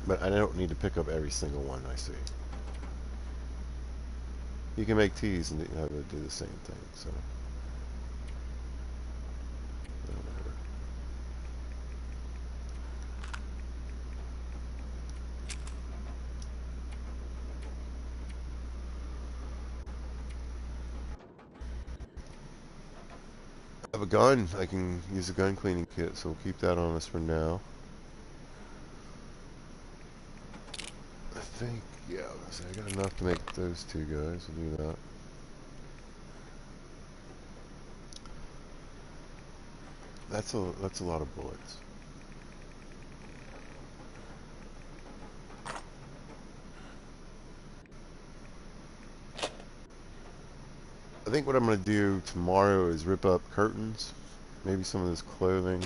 but I don't need to pick up every single one I see. You can make teas and have it do the same thing. So. I have a gun. I can use a gun cleaning kit, so we'll keep that on us for now. I think, yeah, I got enough to make those two guys. We'll do that. That's a lot of bullets. I think what I'm going to do tomorrow is rip up curtains, maybe some of this clothing.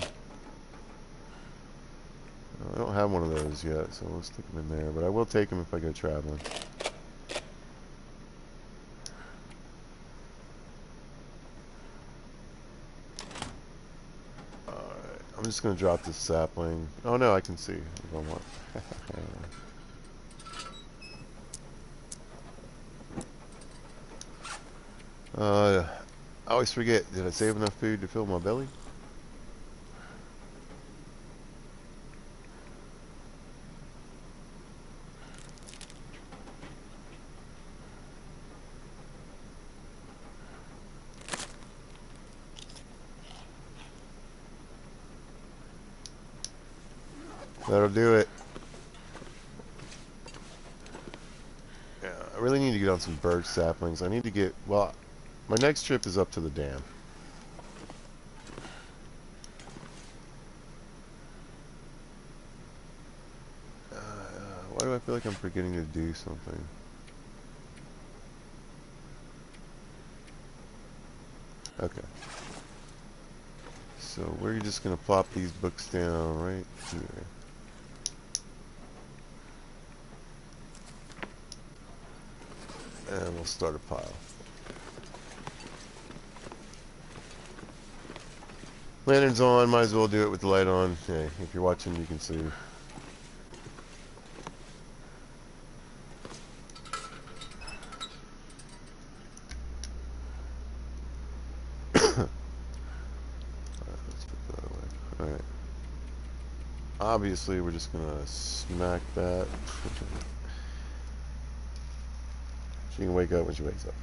I don't have one of those yet, so we'll stick them in there, but I will take them if I go traveling. Alright, I'm just going to drop this sapling. Oh no, I can see if I want. I always forget, did I save enough food to fill my belly? That'll do it. Yeah, I really need to get on some birch saplings. I need to get, well, my next trip is up to the dam. Why do I feel like I'm forgetting to do something? Okay. So we're just going to plop these books down right here. And we'll start a pile. Lantern's on, might as well do it with the light on. Hey, if you're watching, you can see. Alright. Obviously, we're just gonna smack that. She can wake up when she wakes up.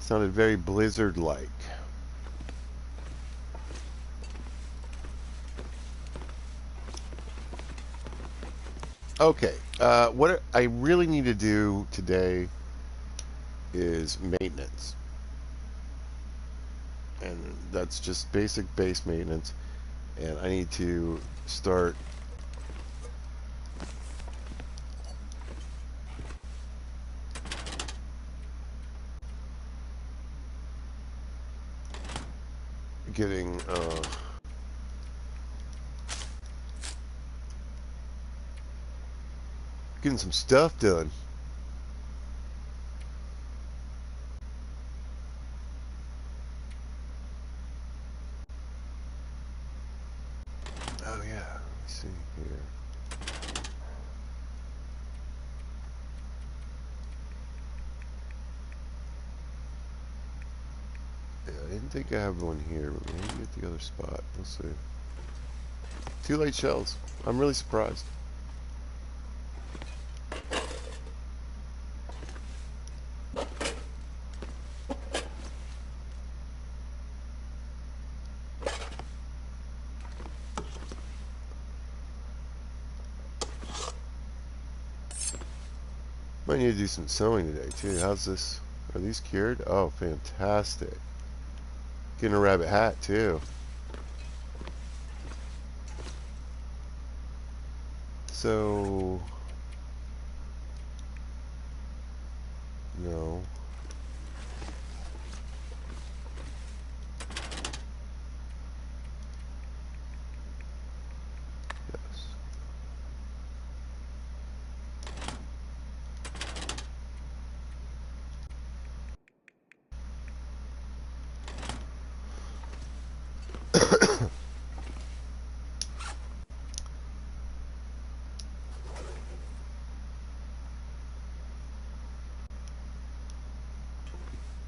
Sounded very blizzard-like. Okay, what I really need to do today is maintenance. And that's just basic base maintenance. And I need to start getting Getting some stuff done. Oh yeah, let's see here. Yeah, I didn't think I have one here, but maybe at the other spot. We'll see. 2 light shells. I'm really surprised. Might need to do some sewing today too. How's this? Are these cured? Oh, fantastic. Getting a rabbit hat too. So, no. Yes.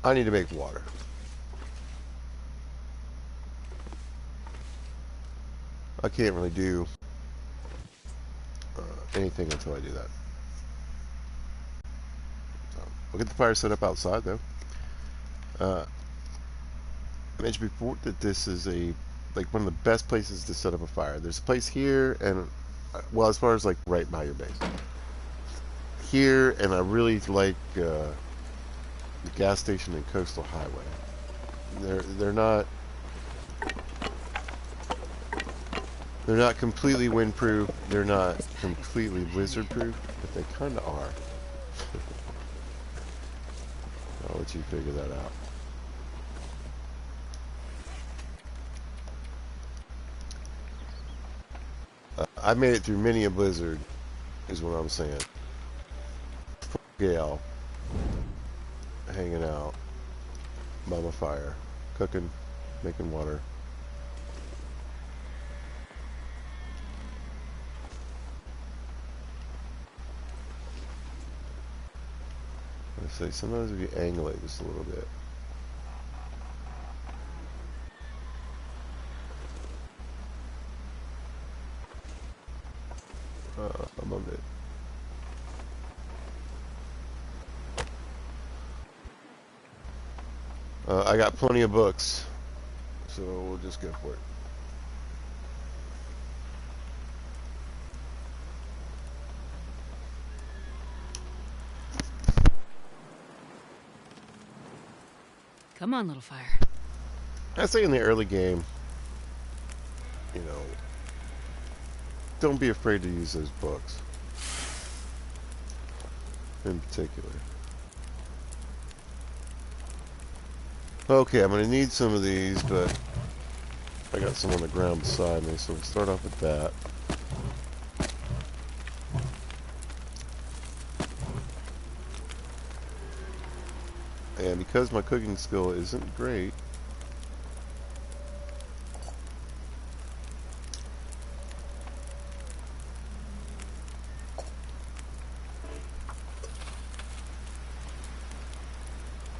I need to make water. I can't really do anything until I do that. So, we'll get the fire set up outside though. I mentioned before that this is like one of the best places to set up a fire. There's a place here, and well, as far as like right by your base here, and I really like the gas station and coastal highway. They're not completely windproof. They're not completely blizzard proof, but they kind of are. I'll let you figure that out. I made it through many a blizzard, is what I'm saying. Gale, hanging out by my fire, cooking, making water. I say sometimes if you angle it just a little bit. I'm a bit. I got plenty of books, so we'll just go for it. Come on, little fire. I say in the early game, you know, don't be afraid to use those books in particular. Okay, I'm going to need some of these, but I got some on the ground beside me, so we'll start off with that. And because my cooking skill isn't great,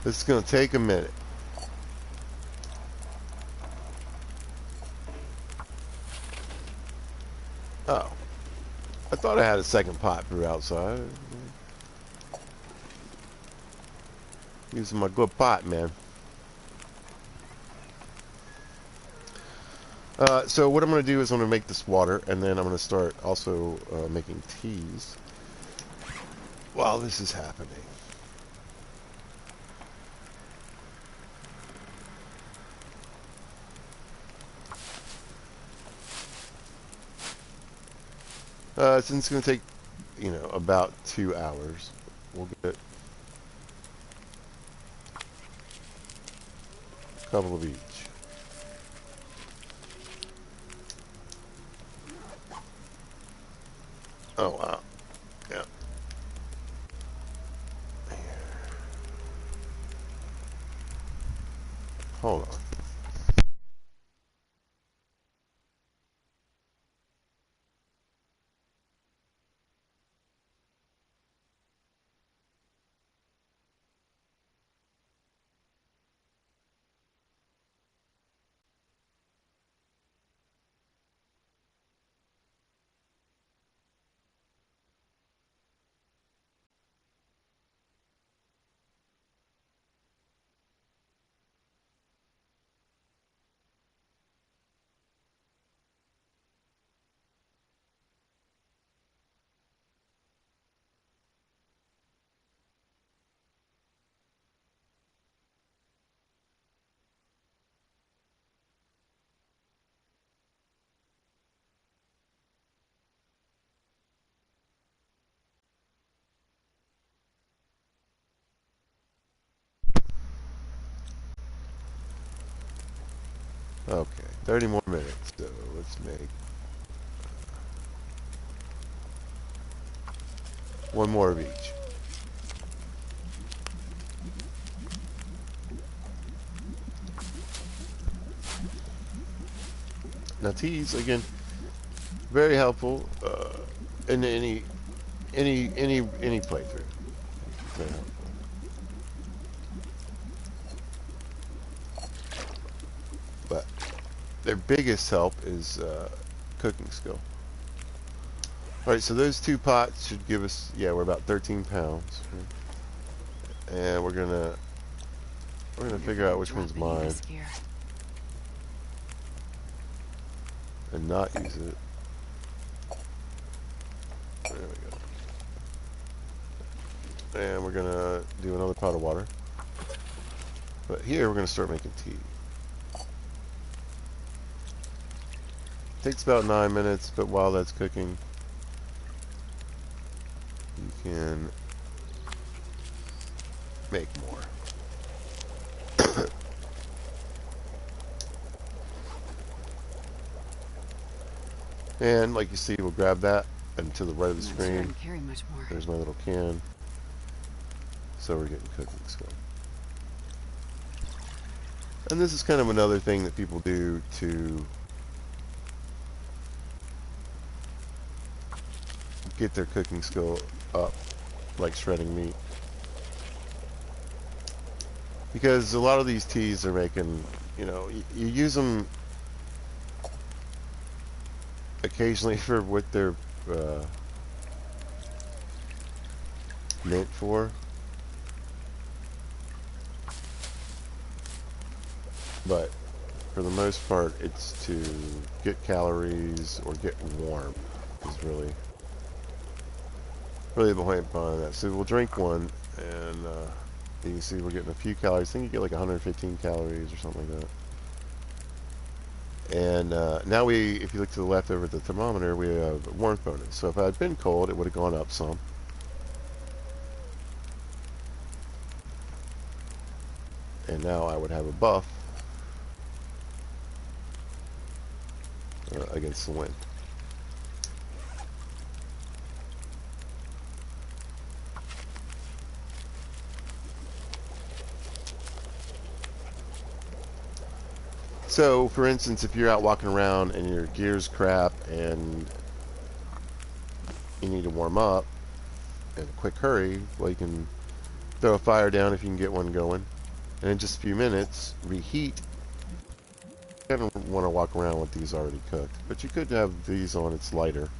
this is going to take a minute. Oh, I thought I had a second pot brew outside. Using my good pot, man. So what I'm going to do is I'm going to make this water, and then I'm going to start also making teas while this is happening. Since it's going to take, you know, about 2 hours, we'll get a couple of each. Oh, wow. Yeah. Hold on. Okay, 30 more minutes. So let's make one more of each. Now teas again, very helpful in any playthrough. Very helpful. But their biggest help is cooking skill. All right, so those 2 pots should give us, yeah, we're about 13 pounds, and we're gonna figure out which one's mine and not use it. There we go. And we're gonna do another pot of water. But here we're gonna start making tea. Takes about 9 minutes, but while that's cooking, you can make more. And like you see, we'll grab that, and to the right of the screen, carry much more. there's my little can. So we're getting cooking skill. And this is kind of another thing that people do to get their cooking skill up, like shredding meat. Because a lot of these teas are making, you use them occasionally for what they're meant for. But for the most part, it's to get calories or get warm is really the point behind that. So we'll drink one, and you can see we're getting a few calories. I think you get like 115 calories or something like that. And now if you look to the left over at the thermometer, we have a warmth bonus. So if I had been cold, it would have gone up some. And now I would have a buff against the wind. So, for instance, if you're out walking around and your gear's crap and you need to warm up in a quick hurry, well, you can throw a fire down if you can get one going, and in just a few minutes, reheat. You don't want to walk around with these already cooked, but you could have these on its lighter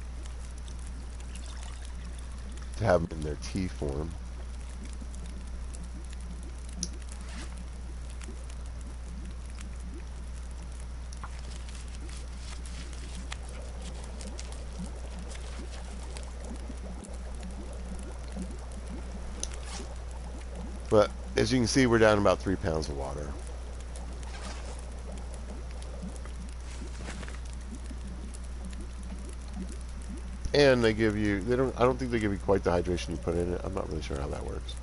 to have them in their tea form. But as you can see, we're down about 3 pounds of water. And they give you, I don't think they give you quite the hydration you put in it. I'm not really sure how that works.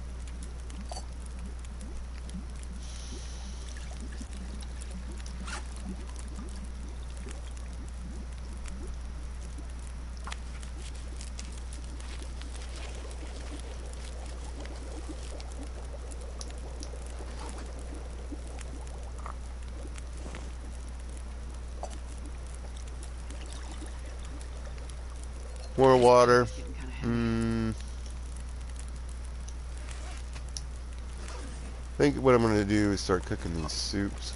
More This pack water. is getting kind of heavy. I think what I'm going to do is start cooking these soups.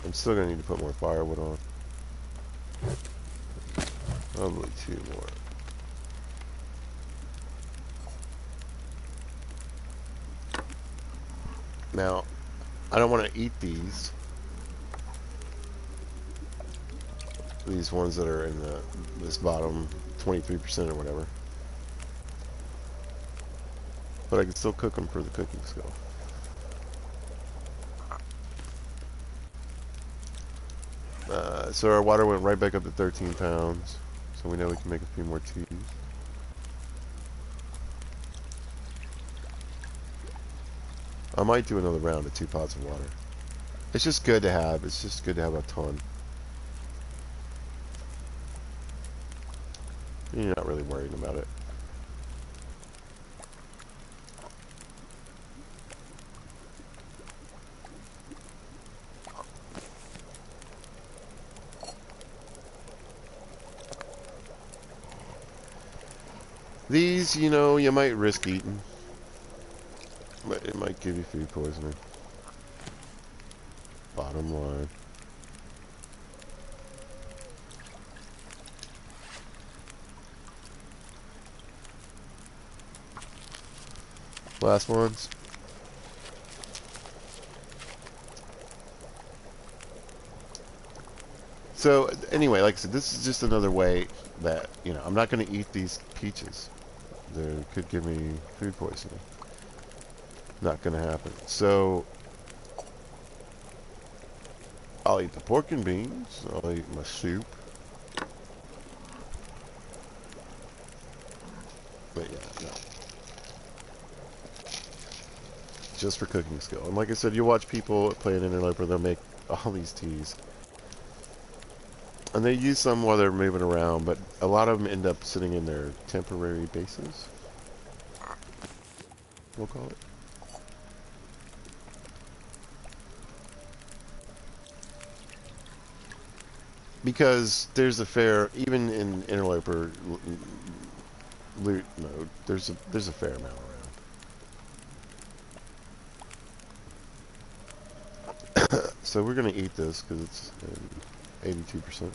I'm still going to need to put more firewood on. Probably 2 more. Now, I don't want to eat these. These ones that are in this bottom 23% or whatever. But I can still cook them for the cooking skill. So our water went right back up to 13 pounds. So we know we can make a few more teas. I might do another round of 2 pots of water. It's just good to have. It's just good to have a ton. You're not really worrying about it. These, you know, you might risk eating. But it might give you food poisoning. Bottom line. Last ones. So, anyway, like I said, this is just another way that, you know, I'm not going to eat these peaches. They could give me food poisoning. Not going to happen. So, I'll eat the pork and beans. I'll eat my soup. But yeah, no. Just for cooking skill. And like I said, you watch people play an interloper, they'll make all these teas. And they use some while they're moving around, but a lot of them end up sitting in their temporary bases. We'll call it. Because there's a fair, even in interloper loot mode, there's a fair amount around. So we're gonna eat this because it's 82%.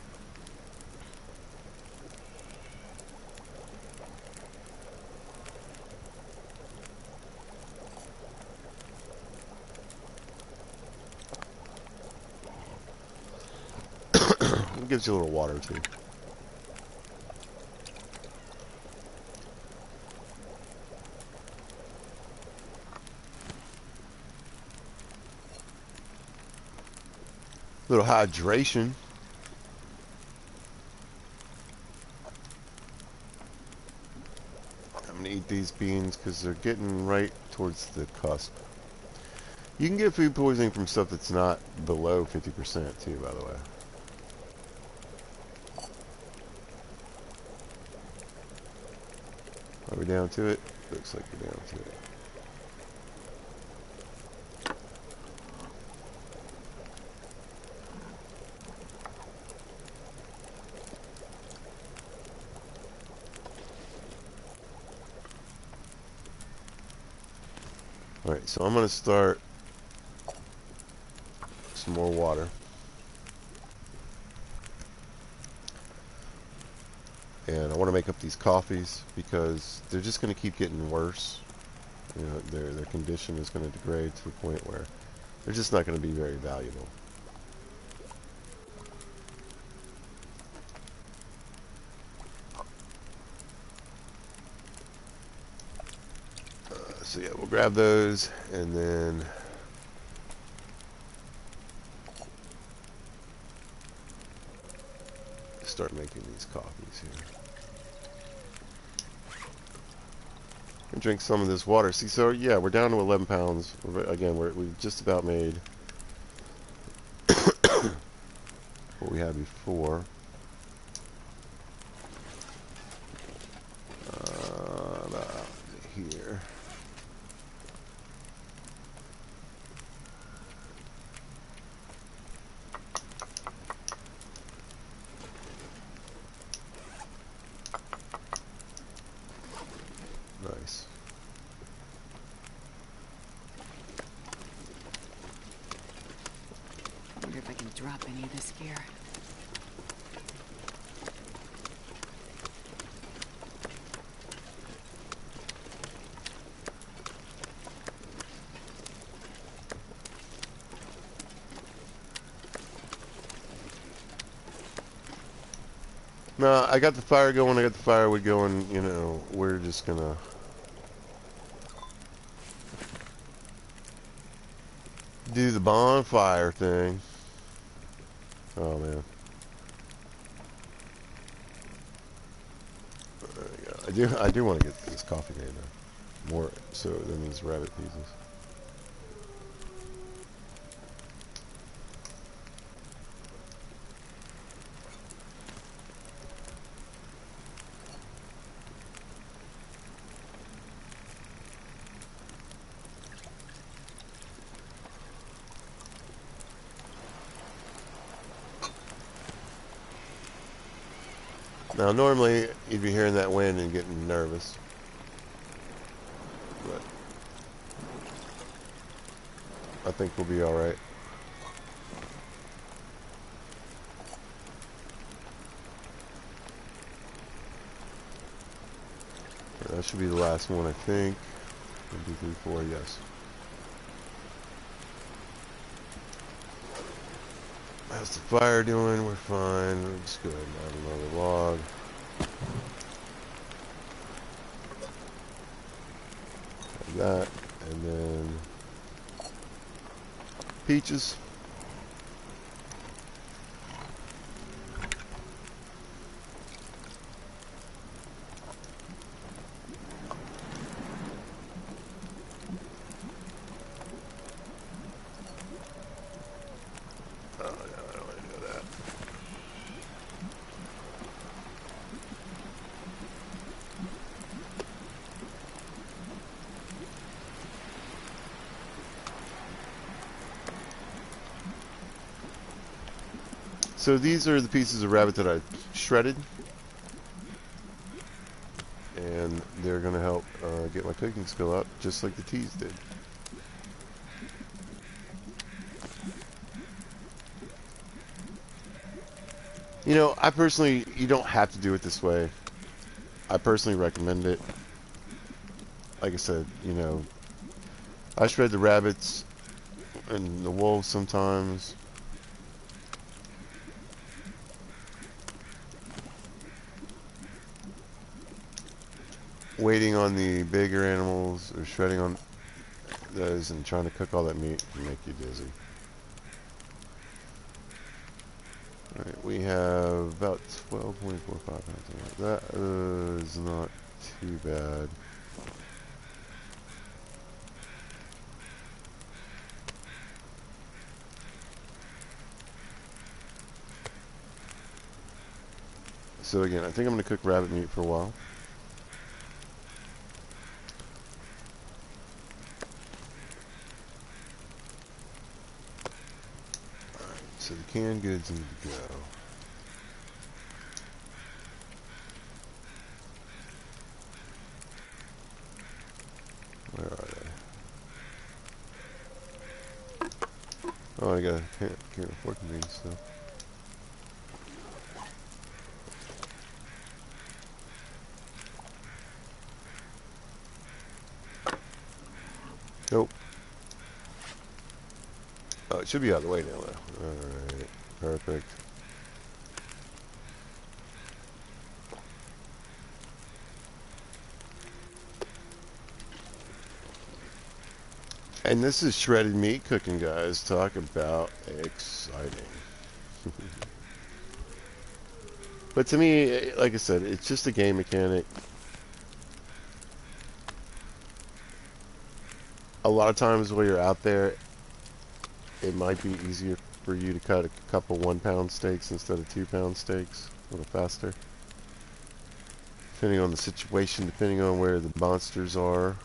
It gives you a little water too. Little hydration. I'm gonna eat these beans because they're getting right towards the cusp. You can get food poisoning from stuff that's not below 50% too, by the way. Are we down to it? Looks like we're down to it. Alright, so I'm going to start some more water. And I want to make up these coffees because they're just going to keep getting worse. You know, their condition is going to degrade to a point where they're just not going to be very valuable. So yeah, we'll grab those and then start making these coffees here. And drink some of this water. See, so yeah, we're down to 11 pounds. Again, we've just about made what we had before. About here. drop any of this gear. No, I got the fire going, I got the firewood going, you know, we're just gonna do the bonfire thing. Oh man. I do want to get this coffee made though. More, so that means rabbit pieces. Now, normally, you'd be hearing that wind and getting nervous. But I think we'll be alright. That should be the last one, I think. 1, 2, 3, 4, yes. How's the fire doing? We're fine. We're just go ahead and add another log. Like that. And then peaches. Oh, no, I don't want to do that. So these are the pieces of rabbit that I shredded, and they're going to help get my cooking skill up, just like the teas did. You know, I personally, you don't have to do it this way. I personally recommend it. Like I said, you know, I shred the rabbits and the wolves sometimes. Waiting on the bigger animals or shredding on those and trying to cook all that meat can make you dizzy. Alright, we have about 12.45 pounds. That is not too bad. So again, I think I'm going to cook rabbit meat for a while. Alright, so the canned goods need to go. Where are they? Oh, I got a can of pork and beans still. Nope. Oh, it should be out of the way now, though. Alright, perfect. And this is shredded meat cooking, guys. Talk about exciting. But to me, like I said, it's just a game mechanic. A lot of times while you're out there, it might be easier for you to cut a couple 1-pound steaks instead of 2-pound steaks a little faster. Depending on the situation, depending on where the monsters are,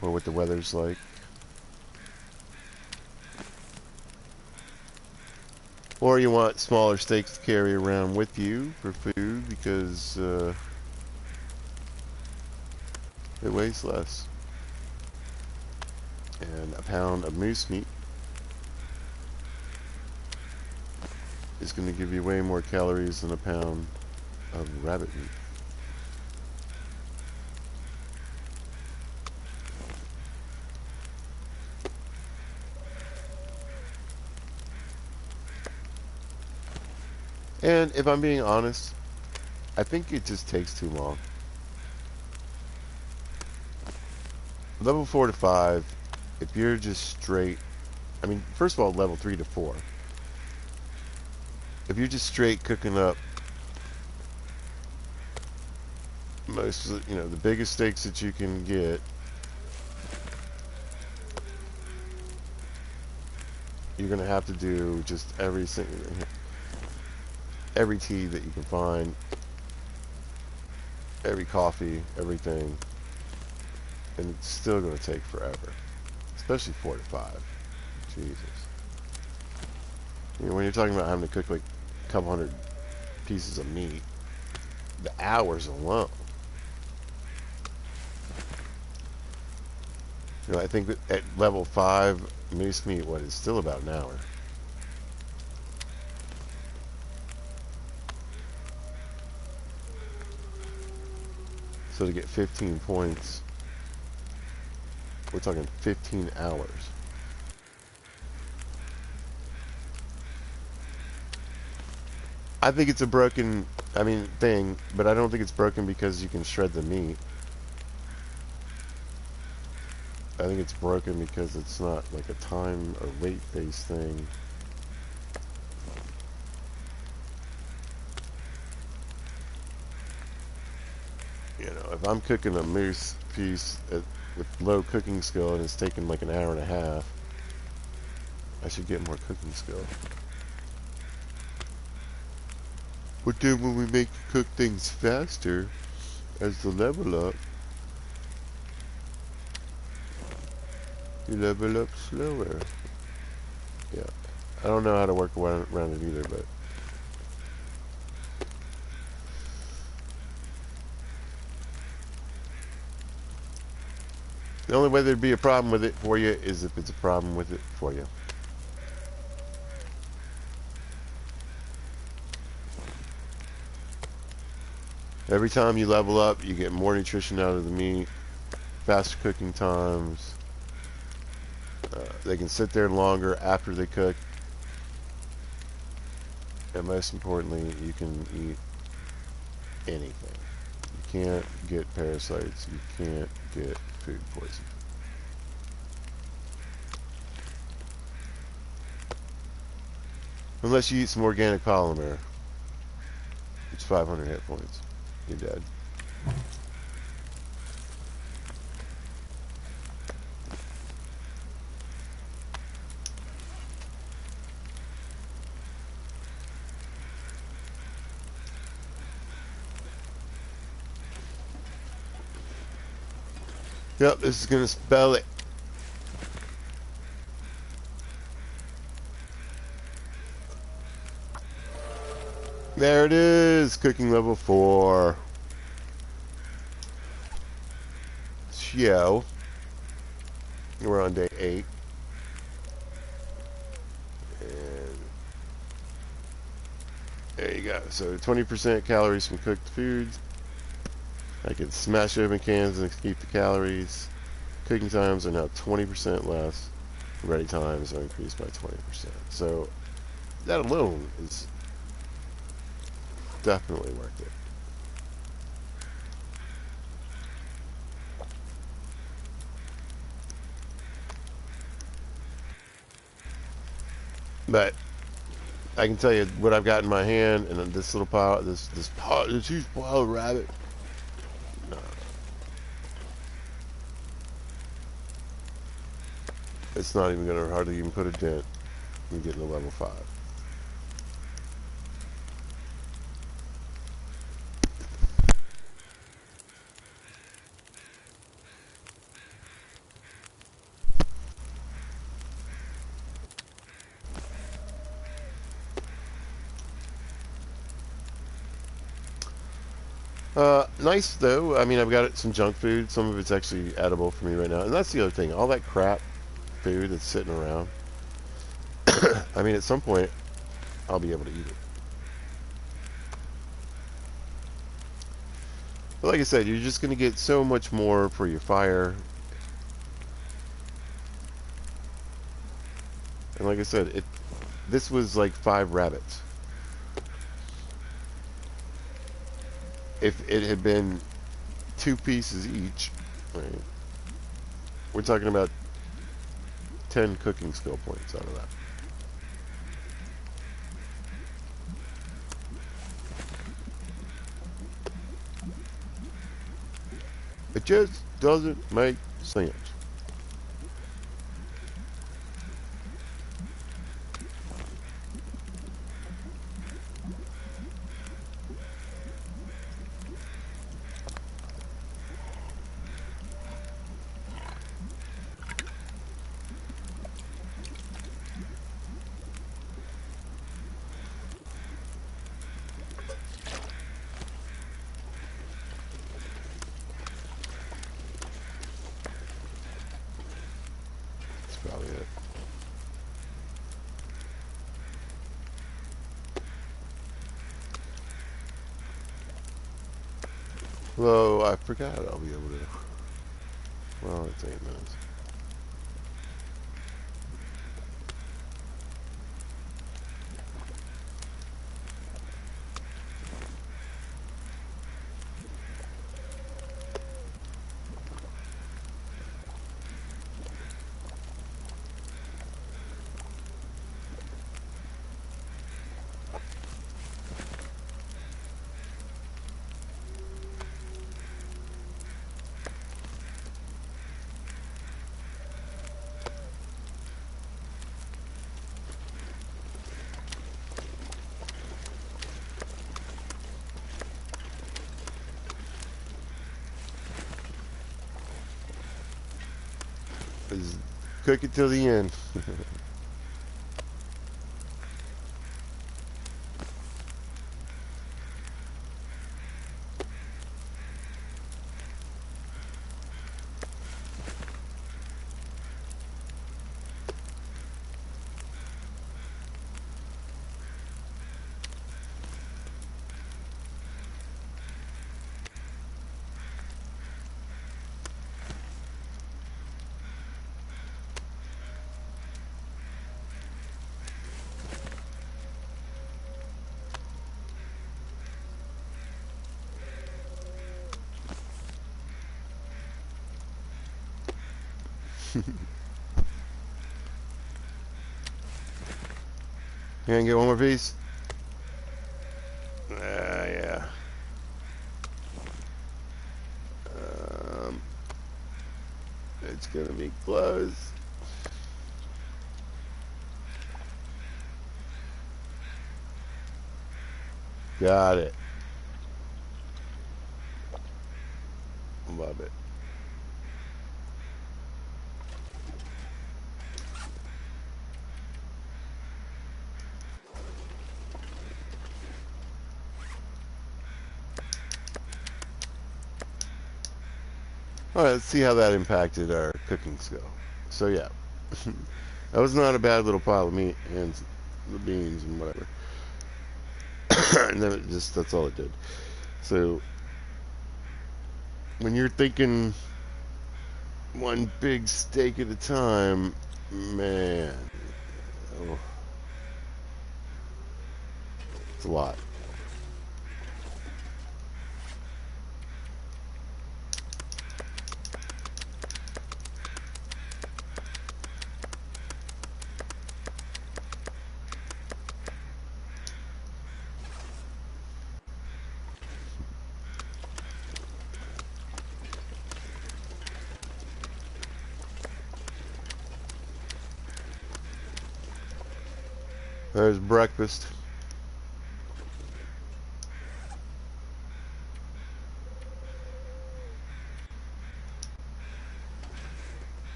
or what the weather's like. Or you want smaller steaks to carry around with you for food because it weighs less. And a pound of moose meat is going to give you way more calories than a pound of rabbit meat. And if I'm being honest, I think it just takes too long. Level 4 to 5, if you're just straight, I mean, first of all, level 3 to 4. If you're just straight cooking up most, the biggest steaks that you can get, you're going to have to do just every tea that you can find, every coffee, everything, and it's still going to take forever, especially 4 to 5. Jesus. When you're talking about having to cook like a couple hundred pieces of meat, the hours alone. I think that at level 5, moose meat, is still about an hour. So to get 15 points, we're talking 15 hours. I think it's a broken, thing, but I don't think it's broken because you can shred the meat. I think it's broken because it's not like a time or weight-based thing. If I'm cooking a moose piece with low cooking skill and it's taking like an hour and a half, I should get more cooking skill. But then when we make cook things faster, as the level up, you level up slower. Yeah. I don't know how to work around it either, but the only way there'd be a problem with it for you is if it's a problem with it for you. Every time you level up, you get more nutrition out of the meat, faster cooking times. They can sit there longer after they cook. And most importantly, you can eat anything. You can't get parasites. You can't get food poisoning. Unless you eat some organic polymer. It's 500 hit points. You're dead. Yep, this is gonna spell it. There it is, cooking level 4. Show. We're on day 8. And there you go. So 20% calories from cooked foods. I can smash open cans and keep the calories. Cooking times are now 20% less. Ready times are increased by 20%. So that alone is definitely worth it. But I can tell you what I've got in my hand, and this little pile, this huge pile of rabbit. No, it's not even gonna hardly even put a dent in getting to level 5. Nice though. I mean, I've got some junk food. Some of it's actually edible for me right now, and that's the other thing. All that crap food that's sitting around. I mean, at some point, I'll be able to eat it. But like I said, you're just going to get so much more for your fire. And like I said, this was like 5 rabbits. If it had been 2 pieces each, right, we're talking about 10 cooking skill points out of that. It just doesn't make sense. That's probably it. Though I forgot I'll be able to. Well, it's 8 minutes. Just cook it till the end. You gonna get one more piece? Yeah. Um, it's gonna be close. Got it. Love it. All right, let's see how that impacted our cooking skill. So yeah, that was not a bad little pile of meat and the beans and whatever. And then it just that's all it did. So when you're thinking one big steak at a time, man, oh, it's a lot. There's breakfast.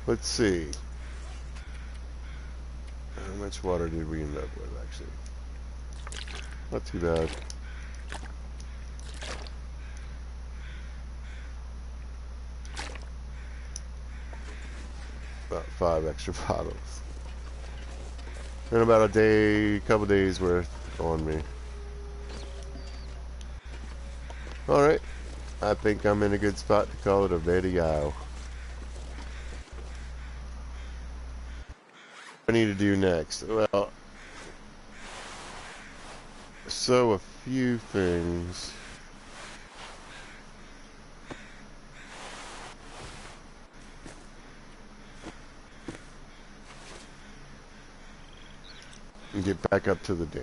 Let's see. How much water did we end up with, actually? Not too bad. About 5 extra bottles. And about couple days worth on me. Alright. I think I'm in a good spot to call it a video. What I need to do next? Well, so a few things. And get back up to the dam.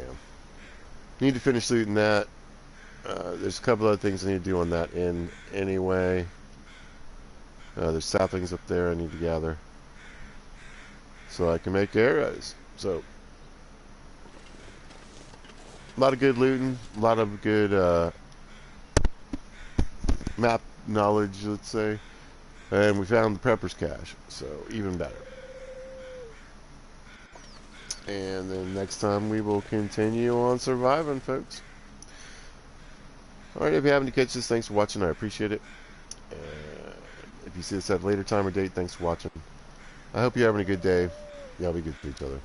Need to finish looting that. There's a couple other things I need to do on that end anyway. There's saplings up there I need to gather so I can make arrows. So, a lot of good looting, a lot of good map knowledge, let's say. And we found the prepper's cache, so even better. And then next time we will continue on surviving, folks. Alright, if you happen to catch this, thanks for watching. I appreciate it. If you see this at a later time or date, thanks for watching. I hope you're having a good day. Y'all be good to each other.